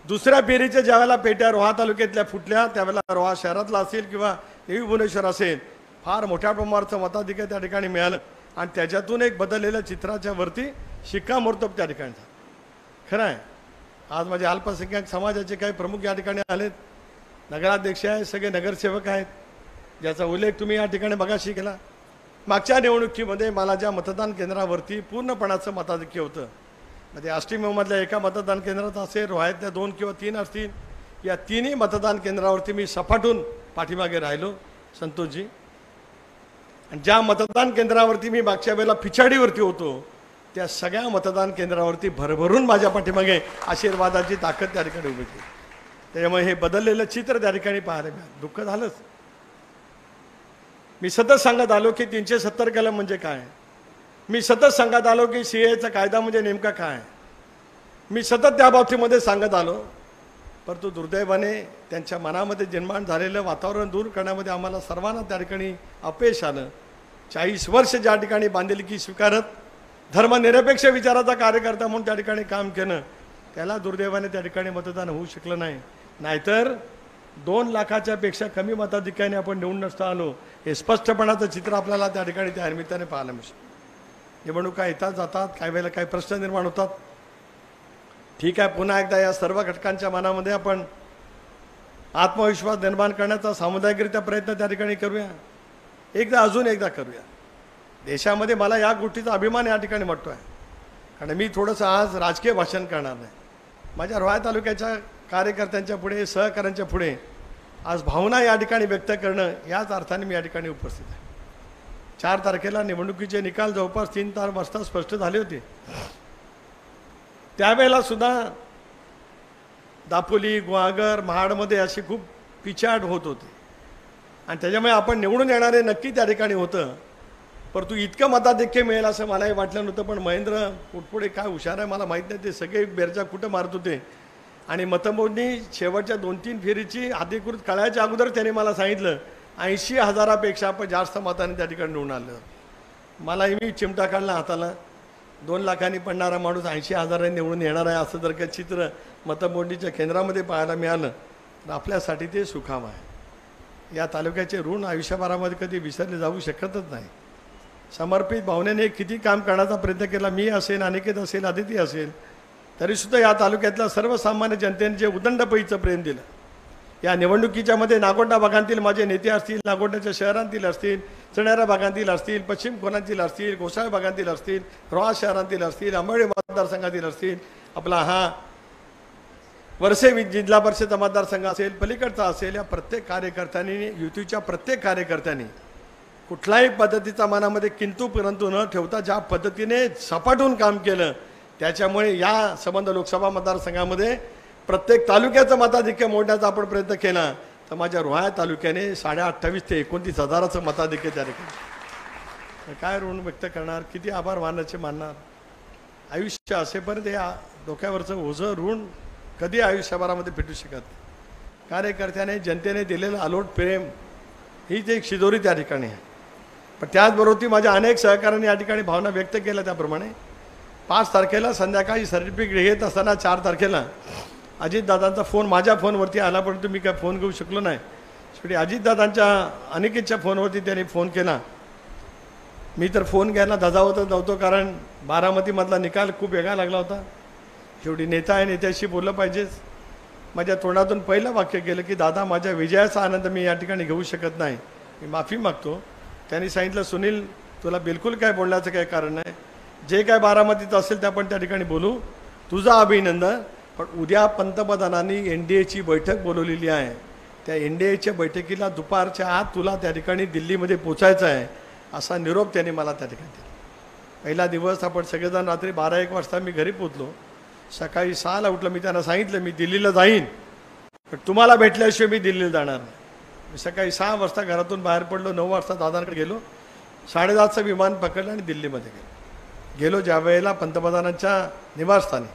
दुसऱ्या फेरीच्या ज्यावेळेला पेट्या रोहा तालुक्यातल्या फुटल्या त्यावेळेला रोहा शहरातला असेल किंवा देवी भुवनेश्वर असेल, फार मोठ्या प्रमाणाचं मताधिक्य त्या ठिकाणी मिळालं आणि त्याच्यातून एक बदललेल्या चित्राच्या वरती शिक्कामोर्तब त्या ठिकाणी झालं. खरं आहे, आज माझे अल्पसंख्याक समाजाचे काही प्रमुख या ठिकाणी आलेत, नगराध्यक्ष आहेत, सगळे नगरसेवक आहेत, ज्याचा उल्लेख तुम्ही या ठिकाणी मगाशी केला. मागच्या निवडणुकीमध्ये मला ज्या मतदान केंद्रावरती पूर्णपणाचं मताधिक्य होतं, म्हणजे आष्टीमधल्या एका मतदान केंद्रात असेल, रोहायतल्या 2 किंवा 3 असतील, या तिन्ही मतदान केंद्रावरती मी सपाटून पाठीमागे राहिलो संतोषजी. आणि ज्या मतदान केंद्रावरती मी मागच्या वेळेला पिछाडीवरती होतो त्या सगळ्या मतदान केंद्रावरती भरभरून माझ्या पाठीमागे आशीर्वादाची ताकद त्या ठिकाणी उभी केली. त्याच्यामुळे हे बदललेलं चित्र त्या ठिकाणी पाहायला मिळालं. दुःख झालंच. मी सतत सांगत आलो की 370 कलम म्हणजे काय, मी सतत सांगत आलो की CAA कायदा म्हणजे नेमका काय, मी सतत त्या बाबतीमध्ये सांगत आलो. परंतु दुर्दैवाने त्यांच्या मनामध्ये निर्माण झालेलं वातावरण दूर करण्यामध्ये आम्हाला सर्वांना त्या ठिकाणी अपयश आलं. 40 वर्ष ज्या ठिकाणी बांधिलकी स्वीकारत धर्मनिरपेक्ष विचाराचा कार्यकर्ता म्हणून त्या ठिकाणी काम केलं, त्याला दुर्दैवाने त्या ठिकाणी मतदान होऊ शकलं नाही. नाहीतर 2 लाखाच्या पेक्षा कमी मताधिक्याने आपण निवडून नसता आलो, हे स्पष्टपणाचं चित्र आपल्याला त्या ठिकाणी त्या निमित्ताने पाहायला मिळतं. निवडणुका येतात जातात, काही वेळेला काही प्रश्न निर्माण होतात. ठीक आहे, पुन्हा एकदा या सर्व घटकांच्या मनामध्ये आपण आत्मविश्वास निर्माण करण्याचा सामुदायिकरित्या प्रयत्न त्या ठिकाणी करूया. अजून एकदा करूया. देशामध्ये मला या गोष्टीचा अभिमान या ठिकाणी वाटतो आहे, कारण मी थोडंसं आज राजकीय भाषण करणार नाही. माझ्या रोहा तालुक्याच्या कार्यकर्त्यांच्या पुढे, सहकाऱ्यांच्या पुढे आज भावना या ठिकाणी व्यक्त करणं याच अर्थाने मी या ठिकाणी उपस्थित आहे. 4 तारखेला निवडणुकीचे निकाल जवळपास 3 वाजता स्पष्ट झाले होते. त्यावेळेला सुद्धा दापोली, गुहागर, महाडमध्ये अशी खूप पिछाड होत होती आणि त्याच्यामुळे आपण निवडून येणारे नक्की त्या ठिकाणी होतं. परंतु इतकं मताधिक्य मिळेल असं मलाही वाटलं नव्हतं. पण महेंद्र पुढे काय हुशार आहे मला माहीत नाही, ते सगळे बेरजा कुठं मारत होते आणि मतमोजणी शेवटच्या 2-3 फेरीची अधिकृत कळायच्या अगोदर त्याने मला सांगितलं 80,000पेक्षा आपण जास्त मताने त्या ठिकाणी निवडून आलं. मलाही मी चिमटा काढला हाताला. 2 लाखांनी पडणारा माणूस 80,000 निवडून येणार आहे असं जर का चित्र मतमोजणीच्या केंद्रामध्ये पाहायला मिळालं तर आपल्यासाठी ते सुखाम आहे. या तालुक्याचे ऋण आयुष्यभरामध्ये कधी विसरले जाऊ शकतच नाही. समर्पित भावनेने किती काम करण्याचा प्रयत्न केला, मी असेल, अनिकेत असेल, आदिती असेल, तरीसुद्धा या तालुक्यातल्या सर्वसामान्य जनतेने जे उदंडपईचं प्रेम दिलं. या निवडणुकीच्या मध्ये नागोंडा भागांतील माझे नेते असतील, नागोंड्याच्या शहरांतील असतील, चण्यारा भागांतील असतील, पश्चिम कोकणातील असतील, घोसाळ भागांतील असतील, रोहा शहरांतील असतील, अंबोली मतदारसंघातील असतील, आपला हा वरसे जिल्हा परिषद मतदारसंघ असेल, पलीकडचा असेल, या प्रत्येक कार्यकर्त्यांनी, युतीच्या प्रत्येक कार्यकर्त्यांनी कुठल्याही पद्धतीचा मनामध्ये किंतु परंतु न ठेवता ज्या पद्धतीने सपाटून काम केलं, त्याच्यामुळे या संबंध लोकसभा मतदारसंघामध्ये प्रत्येक तालुक्याचं मताधिक्य मोडण्याचा आपण प्रयत्न केला. तर माझ्या रोहा तालुक्याने 28,500 ते 29,000चं मताधिक्य त्या ठिकाणी. काय ऋण व्यक्त करणार, किती आभार मानणार. आयुष्य असेपर्यंत या डोक्यावरचं ओझं ऋण कधी आयुष्यभरामध्ये भेटू शकत. कार्यकर्त्याने, जनतेने दिलेलं अलोट प्रेम हीच एक शिदोरी त्या ठिकाणी आहे. पण त्याचबरोबर ती माझ्या अनेक सहकाऱ्यांनी या ठिकाणी भावना व्यक्त केल्या. त्याप्रमाणे 5 तारखेला संध्याकाळी सर्टिफिकेट घेत असताना 4 तारखेला अजितदादांचा फोन माझ्या फोनवरती आला, परंतु मी काय फोन घेऊ शकलो नाही. शेवटी अजितदादांच्या अनिकेतच्या फोनवरती त्यांनी फोन केला. मी तर फोन घ्यायला धजावतच नव्हतो, कारण बारामतीमधला निकाल खूप वेगळा लागला होता. शेवटी नेता आहे, नेत्याशी बोललं पाहिजेच. माझ्या तोंडातून पहिलं वाक्य केलं की दादा, माझ्या विजयाचा आनंद मी या ठिकाणी घेऊ शकत नाही, मी माफी मागतो. त्यांनी सांगितलं सुनील, तुला बिलकुल काय बोलण्याचं काही कारण नाही, जे काय बारामतीत असेल ते आपण त्या ठिकाणी बोलू, तुझं अभिनंदन. पण उद्या पंतप्रधानांनी NDAची बैठक बोलवलेली आहे, त्या NDAच्या बैठकीला दुपारच्या आत तुला त्या ठिकाणी दिल्लीमध्ये पोचायचं आहे असा निरोप त्यांनी मला त्या ठिकाणी दिला. पहिला दिवस आपण सगळेजण रात्री 12-1 वाजता मी घरी पोचलो. सकाळी 6ला उठलं. मी त्यांना सांगितलं मी दिल्लीला जाईन, पण तुम्हाला भेटल्याशिवाय मी दिल्लीला जाणार नाही. मी सकाळी 6 वाजता घरातून बाहेर पडलो. 9 वाजता दादांकडे गेलो, 7:30चं विमान पकडलं आणि दिल्लीमध्ये गेलो. ज्या वेळेला पंतप्रधानांच्या निवासस्थानी,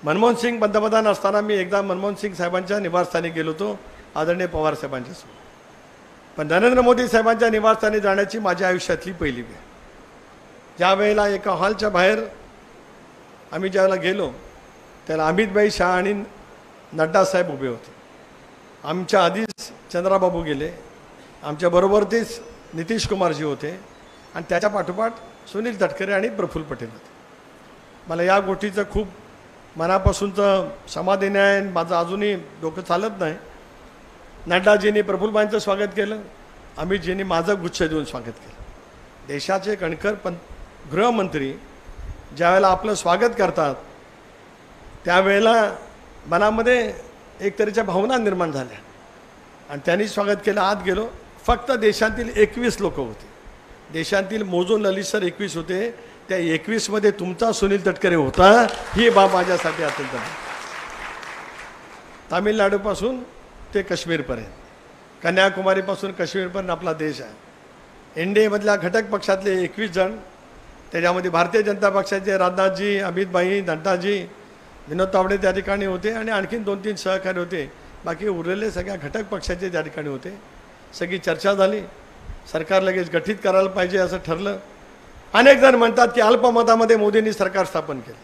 मनमोहन सिंग पंतप्रधान असताना मी एकदा मनमोहन सिंग साहेबांच्या निवासस्थानी गेलो होतो, आदरणीय पवार साहेबांच्यासोबत. पण नरेंद्र मोदी साहेबांच्या निवासस्थानी जाण्याची माझ्या आयुष्यातली पहिली वेळ. ज्या वेळेला एका हॉलच्या बाहेर आम्ही ज्यावेळेला गेलो त्याला अमितभाई शहा आणि नड्डा साहेब उभे होते. आमच्या आधीच चंद्राबाबू गेले, आमच्याबरोबर तेच नितीश कुमारजी होते आणि त्याच्या पाठोपाठ सुनील तटकरे आणि प्रफुल्ल पटेल होते. मला या गोष्टीचं खूप मनापासूनचं समाधान आहे. माझं अजूनही डोकं चालत नाही. नड्डाजींनी प्रफुल्लबाईंचं स्वागत केलं, अमितजींनी माझं गुच्छ देऊन स्वागत केलं. देशाचे कणखर गृहमंत्री ज्यावेळेला आपलं स्वागत करतात त्यावेळेला मनामध्ये एक तऱ्हेच्या भावना निर्माण झाल्या आणि त्यांनी स्वागत केलं. आत गेलो, फक्त देशातील 21 लोक होते. देशातील मोजून ललितसर 21 होते. त्या 21मध्ये तुमचा सुनील तटकरे होता, ही बाब माझ्यासाठी अत्यंत. तामिळनाडूपासून ते काश्मीरपर्यंत, कन्याकुमारीपासून काश्मीरपर्यंत आपला देश आहे. NDAमधल्या घटक पक्षातले 21 जण, त्याच्यामध्ये भारतीय जनता पक्षाचे राजनाथजी, अमितभाई, नड्डाजी, विनोद तावडे त्या ठिकाणी होते आणि आणखीन 2-3 सहकारी होते. बाकी उरलेले सगळ्या घटक पक्षाचे त्या ठिकाणी होते. सगळी चर्चा झाली. सरकार लगेच गठीत करायला पाहिजे असं ठरलं. अनेक जण म्हणतात की अल्पमतामध्ये मोदींनी सरकार स्थापन केलं.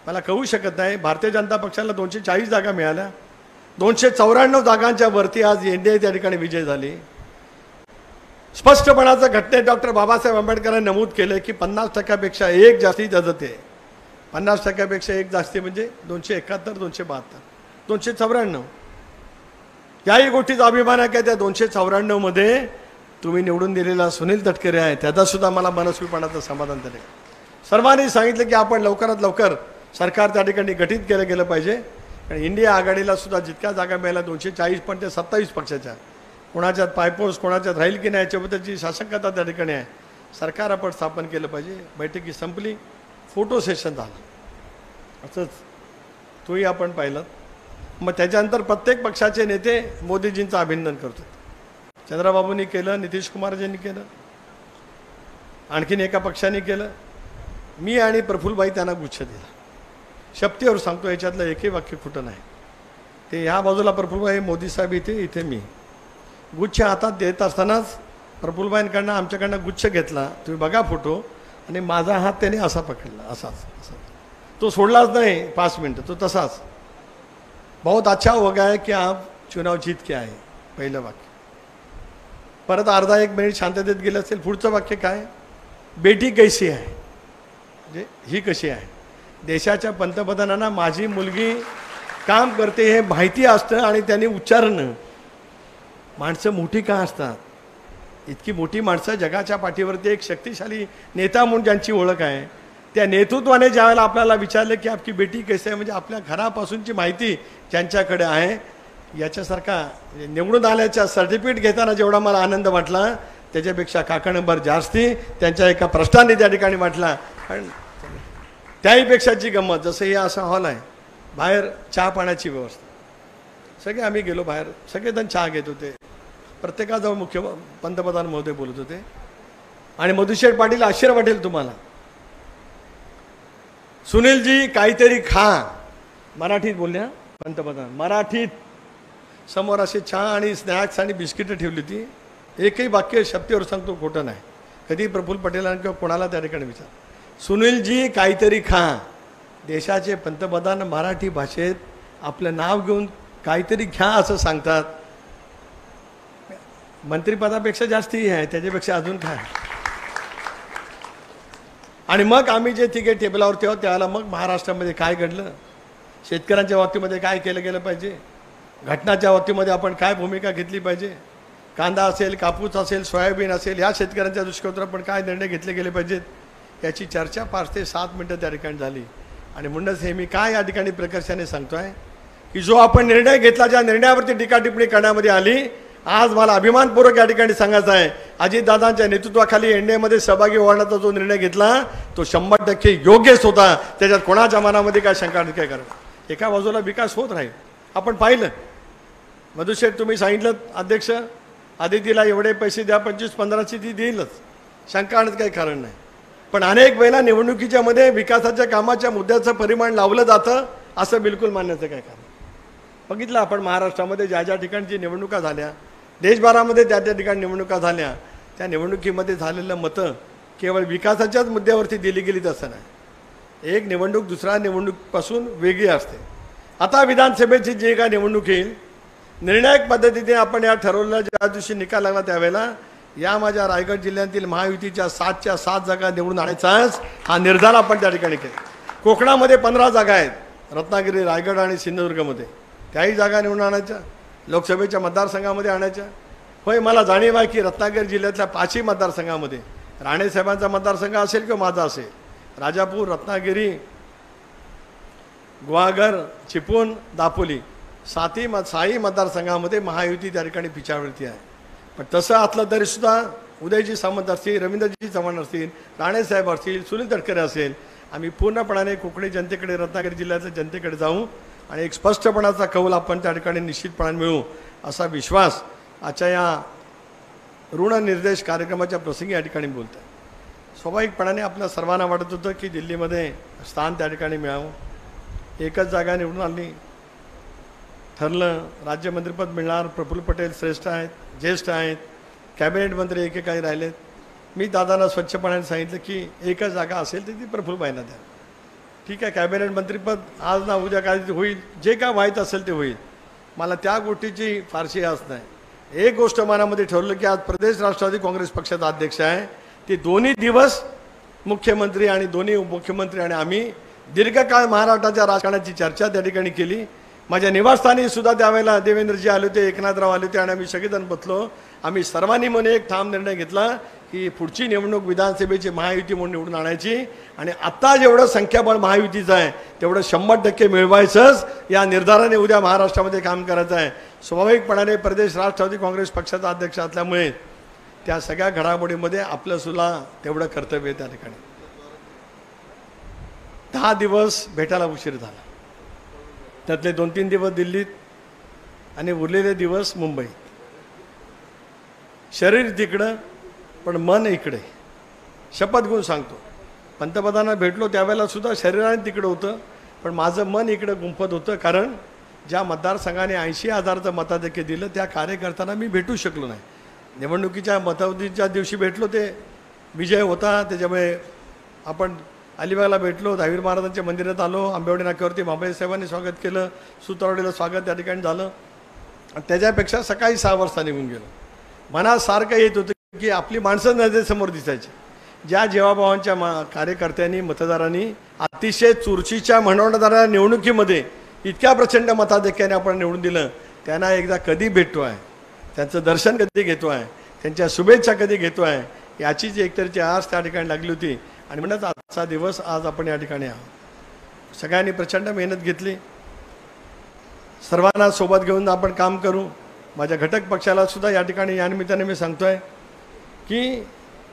मला कळू शकत नाही. भारतीय जनता पक्षाला 240 जागा मिळाल्या. 294 जागांच्या वरती आज एनडीए त्या ठिकाणी विजय झाली. स्पष्टपणाचं घटनेत डॉक्टर बाबासाहेब आंबेडकरांनी नमूद केलं की 50%पेक्षा एक जास्ती जजत आहे. 50%पेक्षा एक जास्ती म्हणजे 271, 272, 294. याही गोष्टीचा अभिमान आहे की त्या 294 मध्ये तुम्ही निवडून दिलेला सुनील तटकरे आहे, त्याचा सुद्धा मला मनस्वीपणाचं समाधान झाले. सर्वांनी सांगितलं की आपण लवकरात लवकर सरकार त्या ठिकाणी गठीत केलं गेलं पाहिजे. आणि इंडिया आघाडीला सुद्धा जितक्या जागा मिळाल्या 240 पण ते 27 पक्षाच्या, कोणाच्यात पायपोस कोणाच्यात राहील की नाही याच्याबद्दलची शासकता त्या ठिकाणी आहे. सरकार आपण स्थापन केलं पाहिजे. बैठकी संपली, फोटो सेशन झालं, असंच तोही आपण पाहिलं. मग त्याच्यानंतर प्रत्येक पक्षाचे नेते मोदीजींचं अभिनंदन करतात. चंद्रबाबूंनी केलं, नितीश कुमारजींनी केलं, आणखीन एका पक्षाने केलं. मी आणि प्रफुल्लभाई त्यांना गुच्छ दिला. शपथीवर सांगतो, याच्यातलं एकही वाक्य खोटं नाही. ते ह्या बाजूला प्रफुल्लभाई, मोदी साहेब इथे मी. गुच्छ हातात देत असतानाच प्रफुल्लभाईंकडनं आमच्याकडनं गुच्छ घेतला. तुम्ही बघा फोटो. आणि माझा हात त्याने असा पकडला, असाच. तो सोडलाच नाही 5 मिनटं, तो तसाच. बहुत अच्छा हो गया है कि आप चुनाव जीत के आए. पहिलं वाक्य. परत अर्धा 1 मिनिट शांततेत गेलं असेल. पुढचं वाक्य काय? बेटी कैसी आहे, म्हणजे ही कशी आहे. देशाच्या पंतप्रधानांना माझी मुलगी काम करते हे माहिती असतं आणि त्यांनी उच्चारणं. माणसं मोठी का असतात? इतकी मोठी माणसं जगाच्या पाठीवरती एक शक्तिशाली नेता म्हणून ज्यांची ओळख आहे, त्या नेतृत्वाने ज्यावेळेला आपल्याला विचारलं की आपकी बेटी कैसे आहे, म्हणजे आपल्या घरापासूनची माहिती ज्यांच्याकडे आहे, याच्यासारखा निवडून आल्याच्या सर्टिफिकेट घेताना जेवढा मला आनंद वाटला त्याच्यापेक्षा काकणभर जास्ती त्यांच्या एका प्रश्नाने त्या ठिकाणी वाटला. कारण त्याहीपेक्षाची गंमत, जसं हे असा हॉल आहे, बाहेर चहा पाण्याची व्यवस्था. सगळे आम्ही गेलो बाहेर, सगळेजण चहा घेत होते. प्रत्येकाजवळ मुख्य पंतप्रधान महोदय बोलत होते. आणि मधुशेठ पाटील आश्चर्य वाटेल तुम्हाला, सुनीलजी काहीतरी खा, मराठीत बोलल्या पंतप्रधान, मराठीत. समोर असे चहा आणि स्नॅक्स आणि बिस्किटं ठेवली होती. एकही वाक्य शब्दावर सांगतो खोटं नाही. कधी प्रफुल्ल पटेलांना किंवा कोणाला त्या ठिकाणी विचार, सुनीलजी काहीतरी खा. देशाचे पंतप्रधान मराठी भाषेत आपलं नाव घेऊन काहीतरी घ्या असं सांगतात. मंत्रिपदापेक्षा जास्ती आहे, त्याच्यापेक्षा अजून काय. आणि मग आम्ही जे तिघे टेबलावरती आहोत त्यावेळेला मग महाराष्ट्रामध्ये काय घडलं, शेतकऱ्यांच्या बाबतीमध्ये काय केलं गेलं पाहिजे, घटनाच्या बाबतीमध्ये आपण काय भूमिका घेतली पाहिजे, कांदा असेल, कापूस असेल, सोयाबीन असेल, या शेतकऱ्यांच्या दृष्टिकोनातून आपण काय निर्णय घेतले गेले पाहिजेत, याची चर्चा 5 ते 7 मिनटं त्या ठिकाणी झाली. आणि म्हणूनच हे मी काय या ठिकाणी प्रकर्षाने सांगतो आहे की जो आपण निर्णय घेतला, ज्या निर्णयावरती टीका टिप्पणी करण्यामध्ये आली, आज मला अभिमानपूर्वक या ठिकाणी सांगायचं आहे, अजितदादांच्या नेतृत्वाखाली एनडीएमध्ये सहभागी होण्याचा जो निर्णय घेतला तो 100% योग्यच होता. त्याच्यात कोणाच्या मनामध्ये काय शंका नाही काय करणं. एका बाजूला विकास होत राहील. आपण पाहिलं मधुशेठ, तुम्ही सांगितलं अध्यक्ष, आदितीला एवढे पैसे द्या, 25-15ची ती देईलच, शंका आणत काही कारण नाही. पण अनेक वेळेला निवडणुकीच्या मध्ये विकासाच्या कामाच्या मुद्द्याचं परिमाण लावलं जातं, असं बिलकुल मानण्याचं काय कारण. बघितलं आपण महाराष्ट्रामध्ये ज्या ज्या ठिकाणची निवडणुका झाल्या, देशभरामध्ये त्या त्या ठिकाणी निवडणुका झाल्या, त्या निवडणुकीमध्ये झालेलं मतं केवळ विकासाच्याच मुद्द्यावरती दिली गेली तसं नाही. एक निवडणूक दुसऱ्या निवडणुकीपासून वेगळी असते. आता विधानसभेची जी काय निवडणूक येईल, निर्णायक पद्धतीने आपण या ठरवलं, ज्या दिवशी निकाल लागला त्यावेळेला या माझ्या रायगड जिल्ह्यातील महायुतीच्या 7च्या 7 जागा निवडून आणायचाच हा निर्धार आपण त्या ठिकाणी केला. कोकणामध्ये 15 जागा आहेत, रत्नागिरी, रायगड आणि सिंधुदुर्गमध्ये, त्याही जागा निवडून आणायच्या, लोकसभेच्या मतदारसंघामध्ये आणायच्या. होय, मला जाणीव आहे की रत्नागिरी जिल्ह्यातल्या 5ही मतदारसंघामध्ये राणेसाहेबांचा मतदारसंघ असेल किंवा माझा असेल, राजापूर, रत्नागिरी, गुहागर, चिपळूण, दापोली, 6ही मतदारसंघामध्ये महायुती त्या ठिकाणी पिछावरती आहे. पण तसं असलं तरीसुद्धा उदयजी सामंत असतील, रवींद्रजी चव्हाण असतील, राणेसाहेब असतील, सुनील तटकरे असेल, आम्ही पूर्णपणाने कोकणी जनतेकडे, रत्नागिरी जिल्ह्याच्या जनतेकडे जाऊ आणि एक स्पष्टपणाचा कौल आपण त्या ठिकाणी निश्चितपणाने मिळू असा विश्वास आजच्या या ऋणनिर्देश कार्यक्रमाच्या प्रसंगी या ठिकाणी बोलत आहे. स्वाभाविकपणाने आपल्या सर्वांना वाटत होतं की दिल्लीमध्ये स्थान त्या ठिकाणी मिळावं. एकच जागा निवडून आली, ठरलं राज्यमंत्रीपद मिळणार. प्रफुल्ल पटेल श्रेष्ठ आहेत, ज्येष्ठ आहेत, कॅबिनेट मंत्री एकेकाळी राहिलेत. मी दादांना स्वच्छपणाने सांगितलं की एकच जागा असेल तर ती प्रफुल्लबाईंना द्या. ठीक आहे, कॅबिनेट मंत्रीपद आज ना उद्या काय होईल, जे काय व्हायचं असेल ते होईल. मला त्या गोष्टीची फारशी आस नाही. एक गोष्ट मनामध्ये ठरवलं की आज प्रदेश राष्ट्रवादी काँग्रेस पक्षाचा अध्यक्ष आहे, ते दोन्ही दिवस मुख्यमंत्री आणि दोन्ही उपमुख्यमंत्री आणि आम्ही दीर्घकाळ महाराष्ट्राच्या राजकारणाची चर्चा त्या ठिकाणी केली. माझ्या निवासस्थानी सुद्धा त्यावेळेला देवेंद्रजी आले होते, एकनाथराव आले होते आणि आम्ही सगळेजण बसलो. आम्ही सर्वांनी म्हणून एक ठाम निर्णय घेतला की पुढची निवडणूक विधानसभेची महायुती म्हणून निवडून आणायची आणि आत्ता जेवढं संख्याबळ महायुतीचं आहे तेवढं 100% मिळवायचंच या निर्धाराने उद्या महाराष्ट्रामध्ये काम करायचं आहे. स्वाभाविकपणाने प्रदेश राष्ट्रवादी काँग्रेस पक्षाचा अध्यक्ष असल्यामुळे त्या सगळ्या घडामोडीमध्ये आपलं सुद्धा तेवढं कर्तव्य त्या ठिकाणी. 10 दिवस भेटायला उशीर झाला, त्यातले 2-3 दिवस दिल्लीत आणि उरलेले दिवस मुंबईत. शरीर तिकडं पण मन इकडे. शपथ घेऊन सांगतो, पंतप्रधानांना भेटलो त्यावेळेला सुद्धा शरीराने तिकडं होतं पण माझं मन इकडं गुंफत होतं. कारण ज्या मतदारसंघाने 80,000चं मताधिक्य दिलं त्या कार्यकर्त्यांना मी भेटू शकलो नाही. निवडणुकीच्या मतावधीच्या दिवशी भेटलो, ते विजय होता, त्याच्यामुळे आपण अलिबागला भेटलो, दहावीर महाराजांच्या मंदिरात आलो, आंबेवाडी नाक्यावरती माबाई साहेबांनी स्वागत केलं, सुतारवाडीला स्वागत त्या ठिकाणी झालं. त्याच्यापेक्षा सकाळी 6 वाजता निघून गेलो. मनात सारखं येत होतं की आपली माणसं नजरेसमोर दिसायची. ज्या जेवाभावांच्या कार्यकर्त्यांनी मतदारांनी अतिशय चुरशीच्या म्हणवणाऱ्या निवडणुकीमध्ये इतक्या प्रचंड मताधिक्याने आपण निवडून दिलं, त्यांना एकदा कधी भेटतो आहे, त्यांचं दर्शन कधी घेतो आहे, त्यांच्या शुभेच्छा कधी घेतो आहे, याचीच एकतरीची आस त्या ठिकाणी लागली होती. आणि म्हणत आजचा दिवस आज आपण या ठिकाणी आहोत. सगळ्यांनी प्रचंड मेहनत घेतली. सर्वांना सोबत घेऊन आपण काम करू. माझ्या घटक पक्षाला सुद्धा या ठिकाणी या निमित्ताने मी सांगतोय की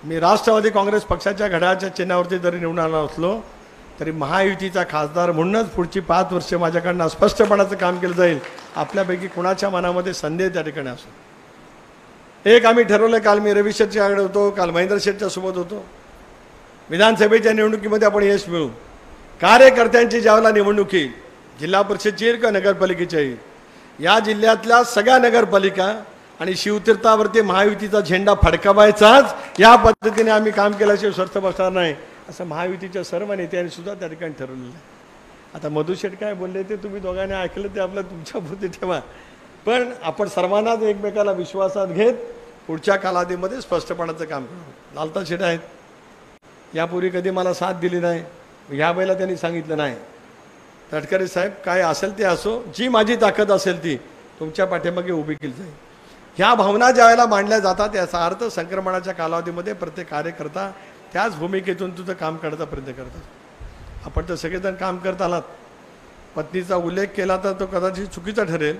मी राष्ट्रवादी काँग्रेस पक्षाच्या घड्याळाच्या चिन्हावरती जरी निवडून आलो असलो तरी महायुतीचा खासदार म्हणूनच पुढची 5 वर्ष माझ्याकडनं स्पष्टपणाचं काम केलं जाईल. आपल्यापैकी कुणाच्या मनामध्ये संदेह त्या ठिकाणी असो. एक आम्ही ठरवलं, काल मी रवी शेट्टीकडे होतो, काल महेंद्र शेट्टीच्या सोबत होतो, विधानसभेच्या निवडणुकीमध्ये आपण यश मिळू. कार्यकर्त्यांची ज्यावेळेला निवडणूक येईल, जिल्हा परिषदची येईल का नगरपालिकेची येईल, या जिल्ह्यातल्या सगळ्या नगरपालिका आणि शिवतीर्थावरती महायुतीचा झेंडा फडकावायचाच, या पद्धतीने आम्ही काम केल्याशिवाय स्वस्थ बसणार नाही असं महायुतीच्या सर्व नेत्यांनी सुद्धा त्या ठिकाणी ठरवलेलं आहे. आता मधु शेट काय बोलले ते तुम्ही दोघांनी ऐकलं, ते आपलं तुमच्यापुरते ठेवा. पण आपण सर्वांनाच एकमेकाला विश्वासात घेत पुढच्या कालावधीमध्ये स्पष्टपणाचं काम करू. लालता शेट आहेत, यापूर्वी कधी मला साथ दिली नाही, ह्या वेळेला त्यांनी सांगितलं नाही, तटकरे साहेब काय असेल ते असो, जी माझी ताकद असेल ती तुमच्या पाठीमागे उभी केली जाईल. ह्या भावना ज्या वेळेला मांडल्या जातात याचा अर्थ संक्रमणाच्या कालावधीमध्ये प्रत्येक कार्यकर्ता त्याच भूमिकेतून तुझं काम करण्याचा प्रयत्न करतात. आपण तर सगळेजण काम करत आलात. पत्नीचा उल्लेख केला तर तो कदाचित चुकीचा ठरेल,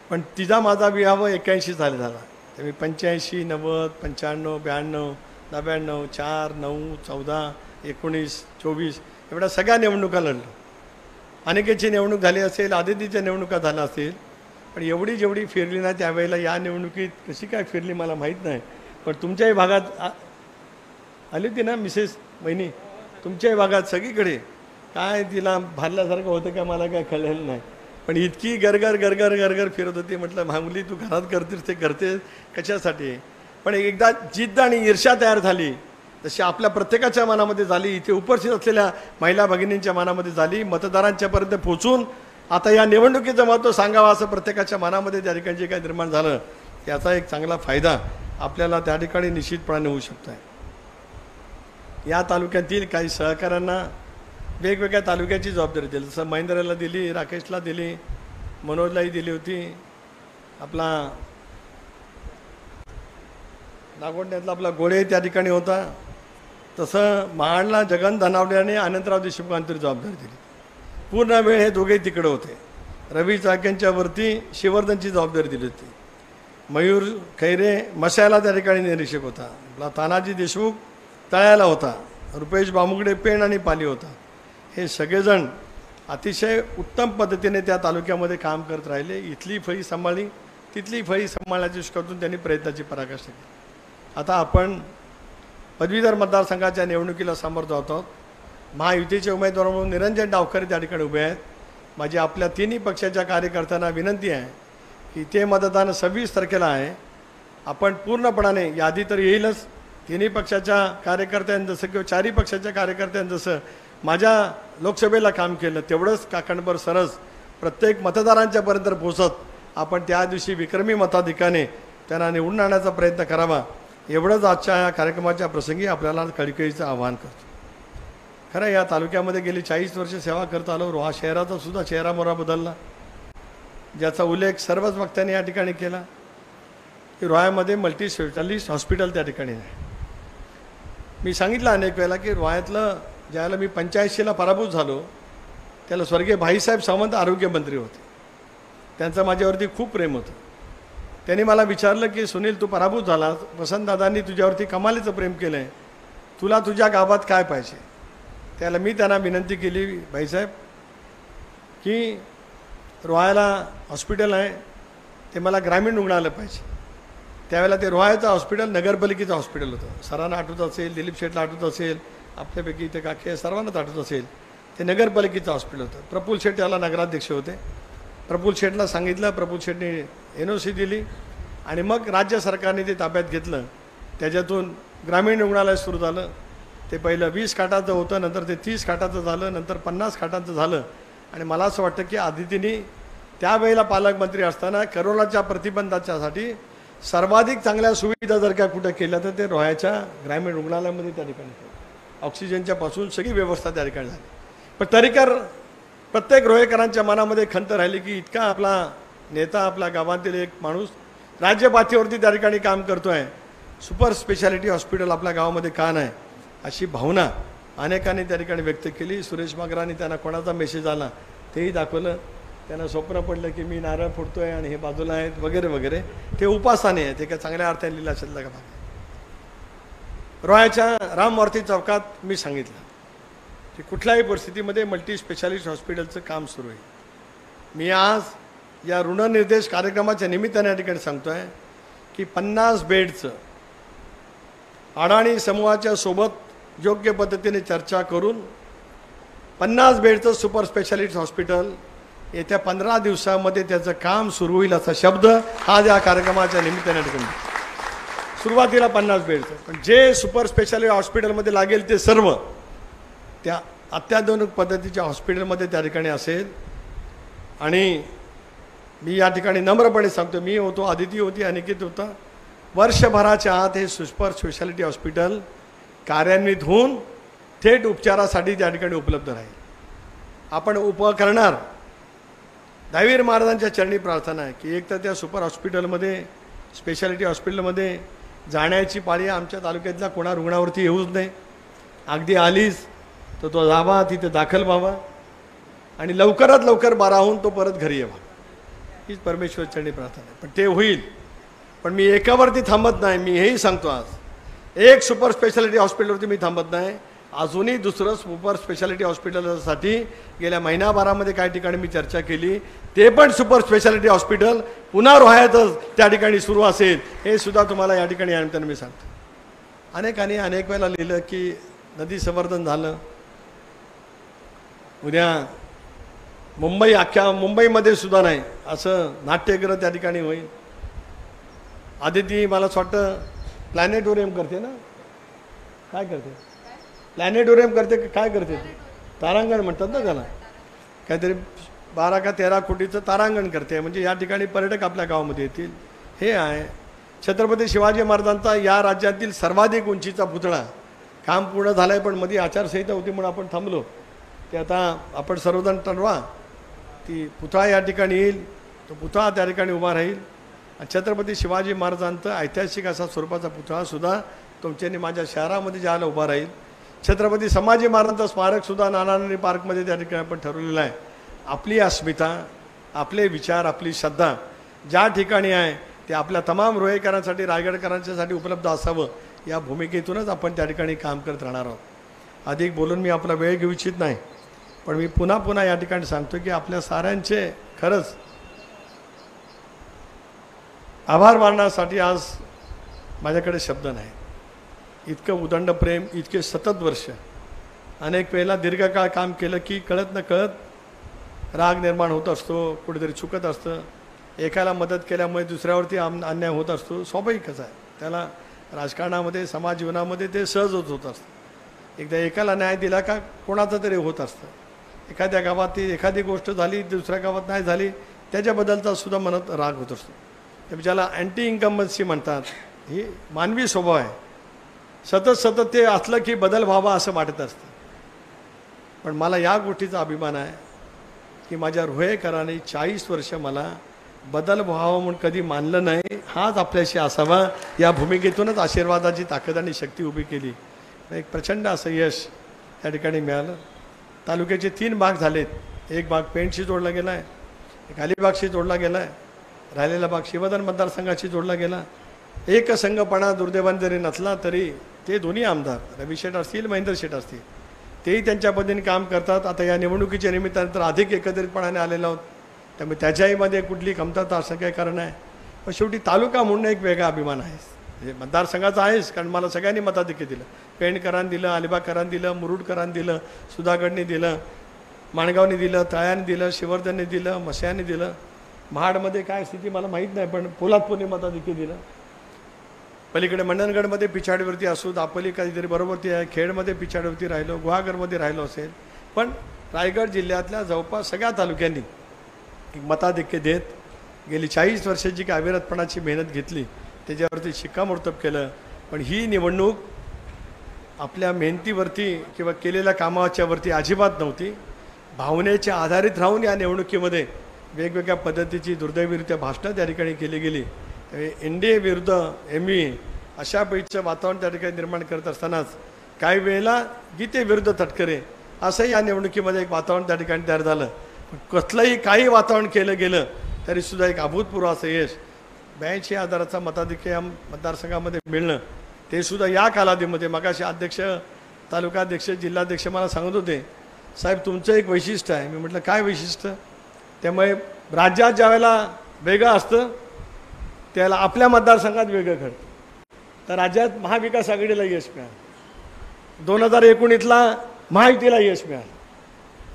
पण तिचा माझा विवाह 81 साली झाला. तर मी 85, 90, 95, 92, 99, 4, 9, 14, 19, 24 एवढ्या सगळ्या निवडणुका लढलो. अनेकेची निवडणूक झाली असेल, आदितीच्या निवडणुका झाल्या असतील, पण एवढी जेवढी फिरली नाही त्यावेळेला या निवडणुकीत कशी काय फिरली मला माहीत नाही. पण तुमच्याही भागात आली होती ना मिसेस वहिनी, तुमच्याही भागात सगळीकडे काय तिला भरल्यासारखं होतं का मला काय कळलेलं नाही, पण इतकी गरगर गरगर गरगर फिरत होती. म्हटलं मामुली तू घरात करतेस ते करतेस कशासाठी. पण एकदा जिद्द आणि ईर्ष्या तयार झाली तशी आपल्या प्रत्येकाच्या मनामध्ये झाली, इथे उपस्थित असलेल्या महिला भगिनींच्या मनामध्ये झाली, मतदारांच्यापर्यंत पोहोचून आता या निवडणुकीचं महत्त्व सांगावं असं प्रत्येकाच्या मनामध्ये त्या ठिकाणी जे काही निर्माण झालं याचा एक चांगला फायदा आपल्याला त्या ठिकाणी निश्चितपणाने होऊ शकतो आहे. या तालुक्यातील काही सहकाऱ्यांना वेगवेगळ्या तालुक्याची जबाबदारी दिली, जसं महेंद्रला दिली, राकेशला दिली, मनोजलाही दिली होती, आपला नागोंड्यातला आपला गोळे त्या ठिकाणी होता, तसं महाडला जगन धनावडे आणि अनंतराव देशमुखांतरी जबाबदारी दिली. पूर्ण वेळ हे दोघेही तिकडे होते. रवी चाक्यांच्या वरती शिवर्धनची जबाबदारी दिली होती. मयूर खैरे मशाला त्या ठिकाणी निरीक्षक होता, आपला तानाजी देशमुख तळ्याला होता, रुपेश बामुगडे पेण आणि पाली होता. हे सगळेजण अतिशय उत्तम पद्धतीने त्या तालुक्यामध्ये काम करत राहिले. इथली फळी सांभाळली, तिथली फळी सांभाळण्याची दृष्टीतून त्यांनी प्रयत्नाची पराकाष्ठा केली. आता आपण पदवीधर मतदारसंघाच्या निवडणुकीला समोर जात आहोत. महायुतीचे उमेदवार म्हणून निरंजन डावखरे त्या ठिकाणी उभे आहेत. माझी आपल्या तिन्ही पक्षाच्या कार्यकर्त्यांना विनंती आहे की ते मतदान 26 तारखेला आहे. आपण पूर्णपणाने यादी तर येईलच, तिन्ही पक्षाच्या कार्यकर्त्यांनी जसं किंवा चारही पक्षाच्या कार्यकर्त्यांनी जसं माझ्या लोकसभेला काम केलं तेवढंच काकणभर सरस प्रत्येक मतदारांच्यापर्यंत पोहोचत आपण त्या दिवशी विक्रमी मताधिकाने त्यांना निवडून आणण्याचा प्रयत्न करावा, एवढंच आजच्या या कार्यक्रमाच्या प्रसंगी आपल्याला कळकळीचं आवाहन करतो. खरं या तालुक्यामध्ये गेली 40 वर्ष सेवा करत आलो. रोहा शहराचा सुद्धा चेहरामोहरा बदलला, ज्याचा उल्लेख सर्वच वक्त्यांनी या ठिकाणी केला की रोह्यामध्ये मल्टी स्पेशालिस्ट हॉस्पिटल त्या ठिकाणी आहे. मी सांगितलं अनेक वेळेला की रोह्यातलं ज्यावेळेला मी 85ला पराभूत झालो त्याला स्वर्गीय भाईसाहेब सावंत आरोग्यमंत्री होते. त्यांचं माझ्यावरती खूप प्रेम होतं. त्यांनी मला विचारलं की सुनील, तू पराभूत झालास, वसंतदादांनी तुझ्यावरती कमालीचं प्रेम केलं आहे, तुला तुझ्या गावात काय पाहिजे. त्याला मी त्यांना विनंती केली, भाईसाहेब की रोह्याला हॉस्पिटल आहे ते मला ग्रामीण रुग्णालय पाहिजे. त्यावेळेला ते रोह्याचं हॉस्पिटल नगरपालिकेचं हॉस्पिटल होतं. सरांना आठवत असेल, दिलीप शेठला आठवत असेल, आपल्यापैकी इथे काके सर्वांनाच आठवत असेल, ते नगरपालिकेचं हॉस्पिटल होतं. प्रफुल्ल शेठ याला नगराध्यक्ष होते. प्रफुल्ल शेठला सांगितलं, प्रफुल्ल शेठने NOC दिली आणि मग राज्य सरकारने ते ताब्यात घेतलं. त्याच्यातून ग्रामीण रुग्णालय सुरू झालं. ते पहिलं 20 खाटाचं होतं, नंतर ते 30 खाटाचं झालं, नंतर 50 खाटांचं झालं. आणि मला असं वाटतं की आदितीने त्यावेळेला पालकमंत्री असताना करोनाच्या प्रतिबंधाच्यासाठी सर्वाधिक चांगल्या सुविधा जर का कुठं केल्या तर ते रोह्याच्या ग्रामीण रुग्णालयामध्ये त्या ठिकाणी केलं. ऑक्सिजनच्या पासून सगळी व्यवस्था त्या ठिकाणी झाली. पण तरीकर प्रत्येक रोहेकरांच्या मनामध्ये खंत राहिली की इतका आपला नेता, आपल्या गावातील एक माणूस राज्य पातळीवरती त्या ठिकाणी काम करतो आहे, सुपर स्पेशालिटी हॉस्पिटल आपल्या गावामध्ये का नाही, अशी भावना अनेकांनी त्या ठिकाणी व्यक्त केली. सुरेश मगरांनी त्यांना कोणाचा मेसेज आला तेही दाखवलं. त्यांना स्वप्न पडलं की मी नारळ फुटतोय आणि हे बाजूला आहेत वगैरे वगैरे. ते उपासाने आहे, ते काय चांगल्या अर्थाने लिहिलं असेल का. रोह्याच्या राममूर्ती चौकात मी सांगितलं की कुठल्याही परिस्थितीमध्ये मल्टी स्पेशालिस्ट हॉस्पिटलचं काम सुरू आहे. मी आज या ऋणनिर्देश कार्यक्रमाच्या निमित्ताने या ठिकाणी सांगतो आहे की 50 बेडचं अडाणी समूहाच्या सोबत योग्य पद्धतीने चर्चा करून 50 बेडचं सुपर स्पेशालिस्ट हॉस्पिटल येत्या 15 दिवसामध्ये त्याचं काम सुरू होईल असा शब्द आज या कार्यक्रमाच्या निमित्ताने ठिकाणी. सुरुवातीला 50 बेडचं, पण जे सुपर स्पेशालिटी हॉस्पिटलमध्ये लागेल ते सर्व त्या अत्याधुनिक पद्धतीच्या हॉस्पिटलमध्ये त्या ठिकाणी असेल. आणि मी या ठिकाणी नम्रपणे सांगतो, मी होतो, आदिती होती, अनिकेत होता, वर्षभराच्या आत हे सुपर स्पेशालिटी हॉस्पिटल कार्यान्वित होऊन थेट उपचारासाठी त्या ठिकाणी उपलब्ध राहील. आपण करणार दहावीर महाराजांच्या चरणी प्रार्थना आहे की एक तर त्या सुपर हॉस्पिटलमध्ये स्पेशालिटी हॉस्पिटलमध्ये जाण्याची पाळी आमच्या तालुक्यातल्या कोणा रुग्णावरती येऊच नाही. अगदी आलीच तर तो जावा, तिथे दाखल व्हावा आणि लवकरात लवकर बारा होऊन तो परत घरी यावा, हीच परमेश्वर चरणी प्रार्थना आहे. पण ते होईल. पण मी एकावरती थांबत नाही. मी हेही सांगतो, आज एक सुपर स्पेशालिटी हॉस्पिटलवरती मी थांबत नाही. अजूनही दुसरं सुपर स्पेशालिटी हॉस्पिटलसाठी गेल्या महिनाभरामध्ये काही ठिकाणी मी चर्चा केली. ते पण सुपर स्पेशालिटी हॉस्पिटल पुन्हा रोह्यातच त्या ठिकाणी सुरू असेल, हे सुद्धा तुम्हाला या ठिकाणी यानंतर मी सांगतो. अनेकांनी अनेक वेळेला लिहिलं की नदी संवर्धन झालं, उद्या मुंबई, अख्ख्या मुंबईमध्ये सुद्धा नाही असं नाट्यगृह त्या ठिकाणी होईल. आदिती मला असं वाटतं प्लॅनेटोरियम करते ना, काय करते, प्लॅनेटोरियम करते काय करते, तारांगण म्हणतात ना त्याला, काहीतरी 12 का 13 कोटीचं तारांगण करते. म्हणजे या ठिकाणी पर्यटक आपल्या गावामध्ये येतील. हे आहे छत्रपती शिवाजी महाराजांचा या राज्यातील सर्वाधिक उंचीचा पुतळा. काम पूर्ण झालं आहे, पण मध्ये आचारसंहिता होती म्हणून आपण थांबलो. ते आता आपण सर्वजण ठरवा, ती पुतळा या ठिकाणी येईल, तो पुतळा त्या ठिकाणी उभा राहील. आणि छत्रपती शिवाजी महाराजांचा ऐतिहासिक असा स्वरूपाचा पुतळासुद्धा तुमच्यानी माझ्या शहरामध्ये ज्याला उभा राहील. छत्रपती संभाजी महाराजांचं स्मारकसुद्धा नानानंदी पार्कमध्ये त्या ठिकाणी आपण ठरवलेलं आहे. आपली अस्मिता, आपले विचार, आपली श्रद्धा ज्या ठिकाणी आहे ते आपल्या तमाम रोहेकरांसाठी, रायगडकरांच्यासाठी उपलब्ध असावं, या भूमिकेतूनच आपण त्या ठिकाणी काम करत राहणार आहोत. अधिक बोलून मी आपला वेळ घेऊ इच्छित नाही, पण मी पुन्हा पुन्हा या ठिकाणी सांगतो की आपल्या साऱ्यांचे खरंच आभार मानण्यासाठी आज माझ्याकडे शब्द नाही. इतकं उदंड प्रेम, इतके सतत वर्ष, अनेक वेळेला दीर्घकाळ काम केलं की कळत न कळत राग निर्माण होत असतो, कुठेतरी चुकत असतं. एकाला मदत केल्यामुळे दुसऱ्यावरती अन्याय होत असतो, स्वाभाविकच आहे. त्याला राजकारणामध्ये समाज जीवनामध्ये ते सहजच होत असतं. एकदा एकाला न्याय दिला का कोणाचं तरी होत असतं. एखाद्या गावात ती एखादी गोष्ट झाली दुसऱ्या गावात नाही झाली त्याच्याबद्दलचा सुद्धा मनात राग होत असतो. ज्याला अँटी इन्कम्बन्सी म्हणतात, ही मानवी स्वभाव आहे. सतत ते असलं की बदल व्हावा असं वाटत असतं. पण मला या गोष्टीचा अभिमान आहे की माझ्या रोहेकरांनी 40 वर्ष मला बदल व्हावा म्हणून कधी मानलं नाही. हाच आपल्याशी असावा, या भूमिकेतूनच आशीर्वादाची ताकद आणि शक्ती उभी केली. एक प्रचंड असं यश त्या ठिकाणी मिळालं. तालुक्याचे 3 भाग झालेत. एक भाग पेंटशी जोडला गेला आहे, एक अलिबागशी जोडला गेला आहे, राहिलेला भाग शिवधन मतदारसंघाशी जोडला गेला. एक संघपणा दुर्दैवाने जरी नसला तरी ते दोन्ही आमदार रवी शेठ असतील महेंद्र शेठ असतील तेही त्यांच्या पद्धतीने काम करतात. आता या निवडणुकीच्या निमित्तानं तर अधिक एकत्रितपणाने आलेलो आहोत, त्यामुळे त्याच्याहीमध्ये कुठली कमतरता असं काही कारण आहे. पण शेवटी तालुका म्हणून एक वेगळा अभिमान आहे. म्हणजे मतदारसंघाचा आहेच, कारण मला सगळ्यांनी मताधिक्य दिलं. पेंडकरांनी दिलं, अलिबागकरांनी दिलं, मुरुडकरांनी दिलं, सुधागडनी दिलं, माणगावनी दिलं, तळ्याने दिलं, शिवर्धनने दिलं, मस्याने दिलं. महाडमध्ये काय स्थिती मला माहीत नाही, पण पोलादपूरने मताधिक्य दिलं. पलीकडे मंडणगडमध्ये पिछाडीवरती असू, दापोली काहीतरी बरोबरती आहे, खेडमध्ये पिछाडीवरती राहिलो, गुहागरमध्ये राहिलो असेल, पण रायगड जिल्ह्यातल्या जवळपास सगळ्या तालुक्यांनी एक मताधिक्य देत गेली 40 वर्षाची काय अविरतपणाची मेहनत घेतली, त्याच्यावरती शिक्कामोर्तब केलं. पण ही निवडणूक आपल्या मेहनतीवरती किंवा केलेल्या कामाच्यावरती अजिबात नव्हती. भावनेच्या आधारित राहून या निवडणुकीमध्ये वेगवेगळ्या पद्धतीची दुर्दैवीरित्या भाषणं त्या ठिकाणी केली गेली. NDA विरुद्ध ME अशा पैकीचं वातावरण त्या ठिकाणी निर्माण करत असतानाच काही वेळेला गीतेविरुद्ध तटकरे असं या निवडणुकीमध्ये एक वातावरण त्या ठिकाणी तयार झालं. पण कसलंही काही वातावरण केलं गेलं तरीसुद्धा एक अभूतपूर्व असं यश 82,000चा मताधिक्य या मतदारसंघामध्ये मिळणं, ते सुद्धा या कालावधीमध्ये. मगाशी अध्यक्ष, तालुकाध्यक्ष, जिल्हाध्यक्ष मला सांगत होते, साहेब तुमचं एक वैशिष्ट्य आहे. मी म्हटलं काय वैशिष्ट्य? त्यामुळे राज्यात ज्यावेळेला वेगळं असतं त्याला आपल्या मतदारसंघात वेगळं घडतं. तर राज्यात महाविकास आघाडीला यश मिळालं, 2019ला महायुतीला यश मिळालं.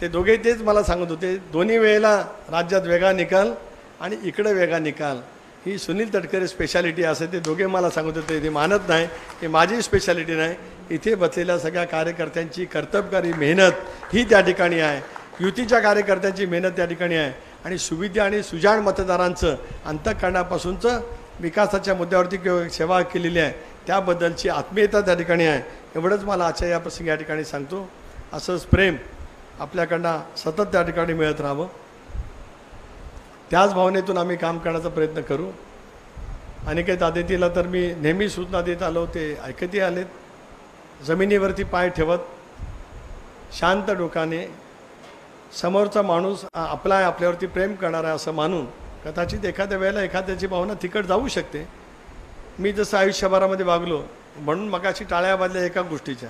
ते दोघे तेच मला सांगत होते, दोन्ही वेळेला राज्यात वेगळा निकाल आणि इकडं वेगळा निकाल, ही सुनील तटकरे स्पेशालिटी असे ते दोघे मला सांगत होते. ते मानत नाही, ही माझी स्पेशालिटी नाही. इथे बसलेल्या सगळ्या कार्यकर्त्यांची कर्तबगारी मेहनत ही त्या ठिकाणी आहे. युतीच्या कार्यकर्त्यांची मेहनत त्या ठिकाणी आहे. आणि सुविधा आणि सुजाण मतदारांचं अंतःकरणापासूनचं विकासाच्या मुद्द्यावरती सेवा केलेली आहे, त्याबद्दलची आत्मीयता त्या ठिकाणी आहे. एवढंच मला आजच्या या प्रसंगी या ठिकाणी सांगतो. असंच प्रेम आपल्याकडनं सतत त्या ठिकाणी मिळत राहावं, त्याच भावनेतून आम्ही काम करण्याचा प्रयत्न करू. अनिकेत आदितीला तर मी नेहमी सूचना देत आलो, ते ऐकतही आलेत. जमिनीवरती पाय ठेवत शांत डोकाने समोरचा माणूस आपल्यावरती प्रेम करणार आहे असं मानून, कदाचित एखाद्या वेळेला एखाद्याची भावना तिकट जाऊ शकते. मी जसं आयुष्यभरामध्ये वागलो म्हणून मगाशी टाळ्या वाजल्या एका गोष्टीच्या,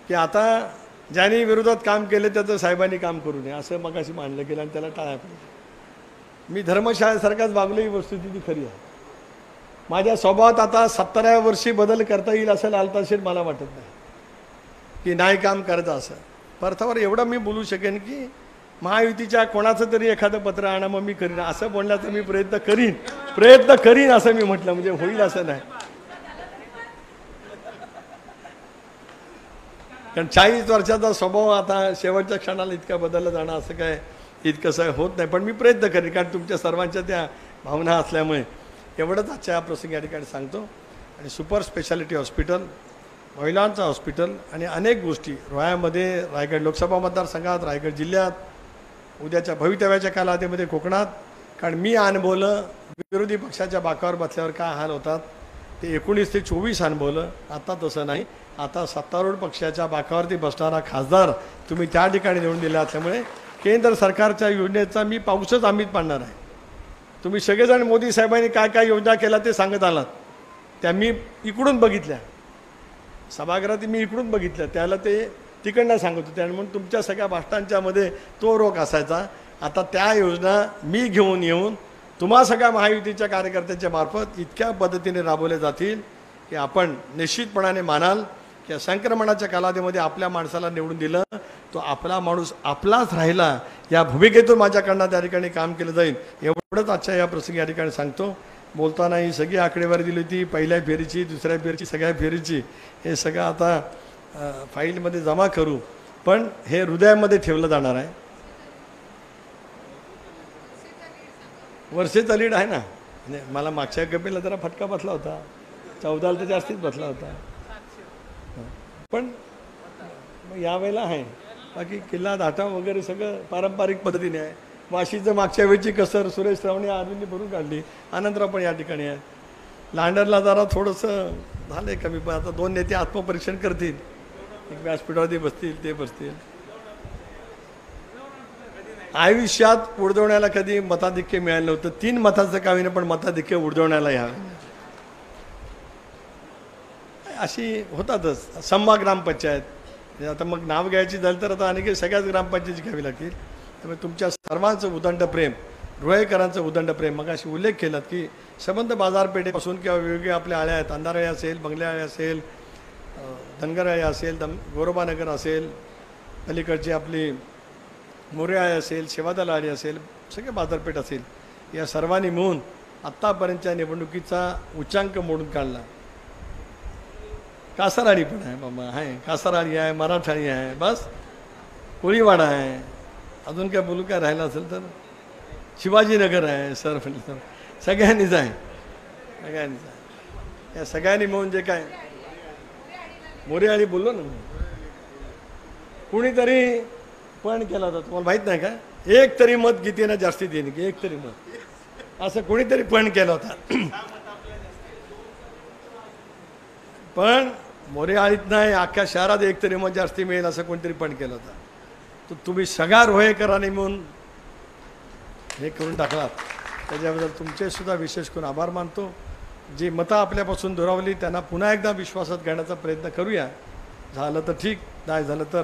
की आता ज्यांनी विरोधात काम केलं त्याचं साहेबांनी काम करू नये असं मगाशी मांडलं गेलं आणि त्याला टाळ्या पडल्या. मी धर्मशाळेसारखाच वागलो, ही वस्तुस्थिती खरी आहे. माझ्या स्वभावात आता 70व्या वर्षी बदल करता येईल असं लालताशीर मला वाटत नाही, की नाही काम करायचं असं. अर्थावर एवढं मी बोलू शकेन की महायुतीच्या कोणाचं तरी एखादं पत्र आणा मग मी करीन असं बोलण्याचा मी प्रयत्न करीन असं मी म्हटलं, म्हणजे होईल असं नाही. कारण 40 वर्षाचा स्वभाव आता शेवटच्या क्षणाला इतका बदलला जाणं असं काय इतकंसं होत नाही. पण मी प्रयत्न करीन, कारण तुमच्या सर्वांच्या त्या भावना असल्यामुळे. एवढंच आजच्या प्रसंगी या ठिकाणी सांगतो. आणि सुपर स्पेशालिटी हॉस्पिटल, महिलांचं हॉस्पिटल आणि अनेक गोष्टी रोह्यामध्ये, रायगड लोकसभा मतदारसंघात, रायगड जिल्ह्यात, उद्याच्या भवितव्याच्या कालावधीमध्ये कोकणात. कारण मी अनुभवलं विरोधी पक्षाच्या बाकावर बसल्यावर काय हाल होतात ते 19 ते 24 अनुभवलं. आता तसं नाही. आता सत्तारूढ पक्षाच्या बाकावरती बसणारा खासदार तुम्ही त्या ठिकाणी निवडून दिला असल्यामुळे केंद्र सरकारच्या योजनेचा मी पाऊसच आम्हीच पाडणार आहे. तुम्ही सगळेजण मोदी साहेबांनी काय काय योजना केल्या ते सांगत आलात, त्या मी इकडून बघितल्या, सभागृहात मी इकडून बघितलं, त्याला ते तिकडनं सांगत होते. आणि म्हणून तुमच्या सगळ्या भाषणांच्यामध्ये तो रोख असायचा. आता त्या योजना मी घेऊन येऊन तुम्हा सगळ्या महायुतीच्या कार्यकर्त्यांच्या मार्फत इतक्या पद्धतीने राबवल्या जातील की आपण निश्चितपणाने मानाल की संक्रमणाच्या कालावधीमध्ये आपल्या माणसाला निवडून दिलं तो आपला माणूस आपलाच राहिला या भूमिकेतून माझ्याकडनं त्या ठिकाणी काम केलं जाईल एवढंच आजच्या या प्रसंगी या ठिकाणी सांगतो. बोलताना ही सगळी आकडेवारी दिली होती, पहिल्या फेरीची, दुसऱ्या फेरीची, सगळ्या फेरीची, हे सगळं आता फाईलमध्ये जमा करू, पण हे हृदयामध्ये ठेवलं जाणार आहे. वर्षेचा लीड आहे ना, म्हणजे मला मागच्या कपेला जरा फटका बसला होता, 14 तर जास्तीच बसला होता, पण यावेळेला आहे. बाकी किल्ला दाटा वगैरे सगळं पारंपरिक पद्धतीने आहे. वाशीचं मागच्या वेळची कसर सुरेश रावणे आर्मींनी भरून काढली. आनंदराव पण या ठिकाणी आहे. लांडरला जरा थोडंसं झालं आहे कमी, पण आता 2 नेते आत्मपरीक्षण करतील, एक व्यासपीठावरती बसतील, ते बसतील. आयुष्यात उडवण्याला कधी मताधिक्य मिळालं नव्हतं. 3 मताचं कावीनं पण मताधिक्य उडवण्याला यावं अशी होतातच. संभा ग्रामपंचायत, आता मग नाव घ्यायची झालं तर आता आणखी सगळ्याच ग्रामपंचायती घ्यावी लागतील. त्यामुळे तुमच्या सर्वांचं उदंड प्रेम, रोहेकरांचं उदंड प्रेम, मग अशी उल्लेख केलात की संबंध बाजारपेठेपासून किंवा वेगवेगळ्या आपल्या आळ्या आहेत, अंधाराळी असेल, बंगल्याळी असेल, धनगरआळी असेल, गोरोबानगर असेल, अलीकडची आपली मोरेआळी असेल, सेवादल आळी असेल, सगळे बाजारपेठ असेल, या सर्वांनी मिळून आत्तापर्यंतच्या निवडणुकीचा उच्चांक मोडून काढला. कासाराळी पण आहे बाबा, आहे कासाराळी आहे, मराठाळी आहे, बस कोळीवाडा आहे, अजून काय बोलू काय राहिलं असेल तर शिवाजीनगर आहे, सर म्हटलं तर सगळ्यांनीच आहे, सगळ्यांनीच आहे. या सगळ्यांनी मिळून जे काय मोरेआळी बोललो ना, कुणीतरी पण केला होता, तुम्हाला माहीत नाही का? एक तरी मत गीतेनं जास्ती देणे की एक तरी मत, असं कोणीतरी पण केला होता. पण मोरेआळीत नाही, अख्ख्या शहरात एक तरी मत जास्ती मिळेल असं कोणतरी पण केलं होतं. तर तुम्ही सगळ्या रोहेकरांनी मिळून हे करून टाकलात, त्याच्याबद्दल तुमचे सुद्धा विशेष करून आभार मानतो. जी मतं आपल्यापासून दुरावली त्यांना पुन्हा एकदा विश्वासात घेण्याचा प्रयत्न करूया. झालं तर ठीक, नाही झालं तर